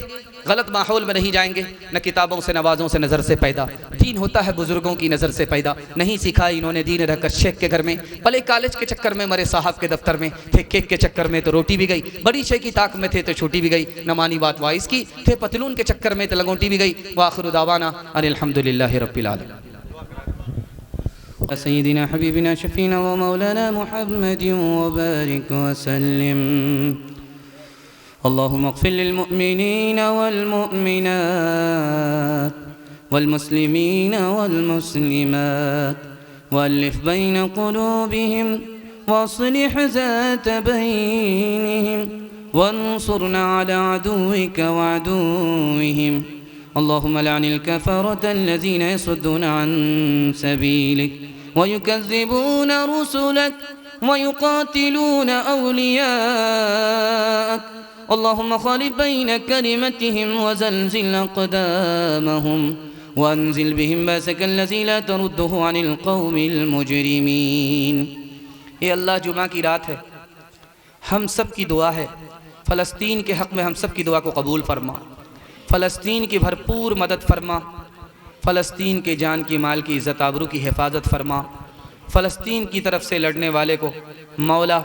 गलत माहौल में नहीं जाएंगे, न किताबों से नवाजों से नज़र से पैदा। दीन होता है बुजुर्गों की नज़र से पैदा, नहीं सीखा इन्होंने दीन रहकर शेख के घर में, पले कॉलेज के चक्कर में, मरे साहब के दफ्तर में थे, केक के चक्कर में तो रोटी भी गई, बड़ी शे की ताक में थे तो छोटी भी गई, न मानी बात वाइस की, थे पतलून के चक्कर में तो लगोटी भी गई। वाखिरु दावाना अनिल हम्दुलिल्लाहि रब्बिल आलमीन। सय्यिदिना हबीबिना शफीना व मौलाना मुहम्मदिन व बारिक व सल्लिम। अल्लाहुम्मा अग़फ़िर लिलमुअमिनीना वल्मुअमिनात वल्मुस्लिमीना वल्मुस्लिमात वअल्लिफ़ बैन क़ुलूबिहिम वअस्लिह ज़ात बैनिहिम वंसुरना अला अदुव्विक व अदुव्विहिम। अल्लाहुम्मा लअनिल कफ़रत अल्लज़ीना यसुद्दूना अन सबीलिक वयुकज़्ज़िबून रुसुलक वयुक़ातिलून औलियाअक। अल्लाहुम्मा ख़ालिफ़ बैन कलिमतिहिम वज़ल्ज़िल अक़दामहुम वअन्ज़िल बिहिम बअसकल्लज़ी ला तरुद्दुहु अनिल क़ौमिल मुजरिमीन। ये अल्लाह जुमा की रात है, हम सब की दुआ है, फ़लस्तीन के हक़ में हम सब की दुआ को कबूल फरमा, फ़लस्तीन की भरपूर मदद फरमा, फ़लस्तीन के जान की माल की इज़्ज़त आबरू की हिफाजत फरमा। फ़लस्तीन की तरफ से लड़ने वाले को मौला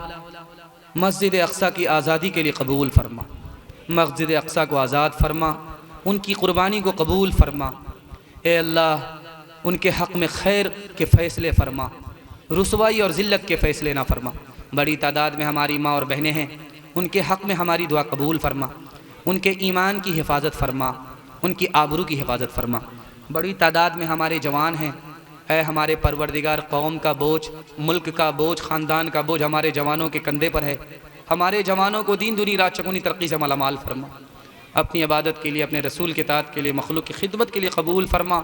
मस्जिद अक़सा की आज़ादी के लिए कबूल फरमा, मस्जिद अक़सा को आज़ाद फरमा, उनकी क़ुरबानी को कबूल फरमा। ए अल्लाह, उनके हक़ में खैर के फ़ैसले फरमा, रुसवाई और ज़िल्लत के फ़ैसले ना फरमा। बड़ी तादाद में हमारी माँ और बहनें हैं, उनके हक़ में हमारी दुआ कबूल फरमा, उनके ईमान की हिफाजत फरमा, उनकी आबरू की हिफाजत फरमा। बड़ी तादाद में हमारे जवान हैं, ऐ हमारे परवरदिगार, कौम का बोझ, मुल्क का बोझ, ख़ानदान का बोझ हमारे जवानों के कंधे पर है। हमारे जवानों को दीन दुनी रात चकुनी तरक्की से मालामाल फरमा, अपनी इबादत के लिए, अपने रसूल के ताअत के लिए, मखलूक की खिदमत के लिए कबूल फरमा।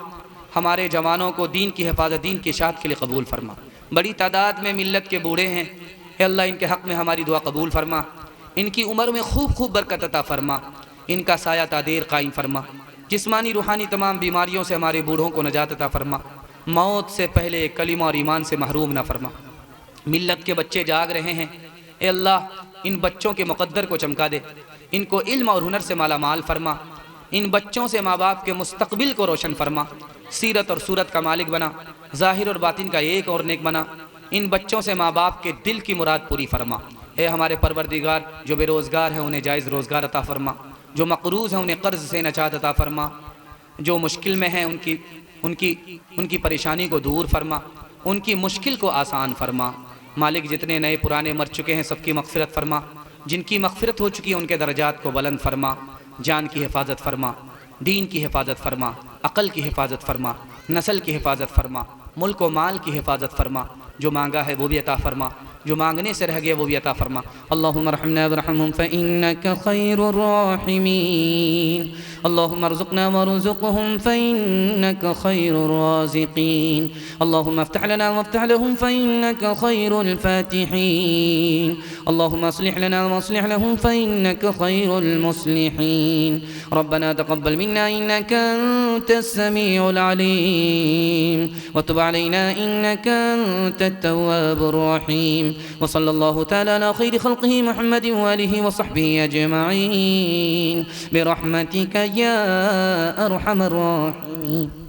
हमारे जवानों को दीन की हिफाजत, दीन की इशाअत के लिए कबूल फरमा। बड़ी तादाद में मिल्लत के बूढ़े हैं, ए अल्लाह इनके हक़ में हमारी दुआ कबूल फरमा, इनकी उम्र में खूब खूब बरकत अता फरमा, इनका साया तादेर कायम फरमा। जिस्मानी रूहानी तमाम बीमारियों से हमारे बूढ़ों को नजात अता फरमा, मौत से पहले कलीमा और ईमान से महरूम ना फरमा। मिल्लत के बच्चे जाग रहे हैं, ए अल्लाह इन बच्चों के मुक़द्दर को चमका दे, इनको इल्म और हुनर से माला माल फरमा, इन बच्चों से माँ बाप के मुस्तक़बिल को रोशन फरमा, सीरत और सूरत का मालिक बना, ज़ाहिर और बातिन का एक और नेक बना। इन बच्चों से माँ बाप के दिल की मुराद पूरी फरमा। ए हमारे परवरदिगार, जो बेरोज़गार हैं उन्हें जायज़ रोज़गार अता फरमा, जो मकरूज़ हैं उन्हें कर्ज़ से नजात अता फरमा, जो मुश्किल में हैं उनकी परेशानी को दूर फरमा, उनकी मुश्किल को आसान फरमा। मालिक जितने नए पुराने मर चुके हैं सबकी मग़फ़िरत फरमा, जिनकी मग़फ़िरत हो चुकी है उनके दर्जात को बुलंद फरमा, जान की हिफाजत फरमा, दीन की हिफाजत फरमा, अक़ल की हिफाजत फरमा, नस्ल की हिफाजत फरमा, मुल्क व माल की हिफाजत फरमा। जो मांगा है वो भी अता फरमा, जो मांगने से रह गया वो भी अता फरमा। अल्लाहुम्मा रहमना वरहमहुम फ़इन्नका खैरुर राहिमीन। अल्लाहुम्मा अर्ज़ुक़ना वरज़ुक़हुम फ़इन्नका खैरुर राज़िक़ीन। अल्लाहुम्मा अफ़्तह लना वअफ़्तह लहुम फ़इन्नका खैरुल फ़ातिहीन। अल्लाहुम्मा अस्लिह लना वअस्लिह लहुम फ़इन्नका खैरुल मुस्लिहीन। रब्बना तक़ब्बल मिन्ना इन्नका अंतस समीउल अलीम व तुब अलैना इन्नका अंतत तव्वाबुर रहीम। वसल्लल्लाहु तआला अला खैरि खल्क़िही मुहम्मदिन व आलिहि व सहबिही अजमईन बिरहमतिका या अरहमर राहिमीन।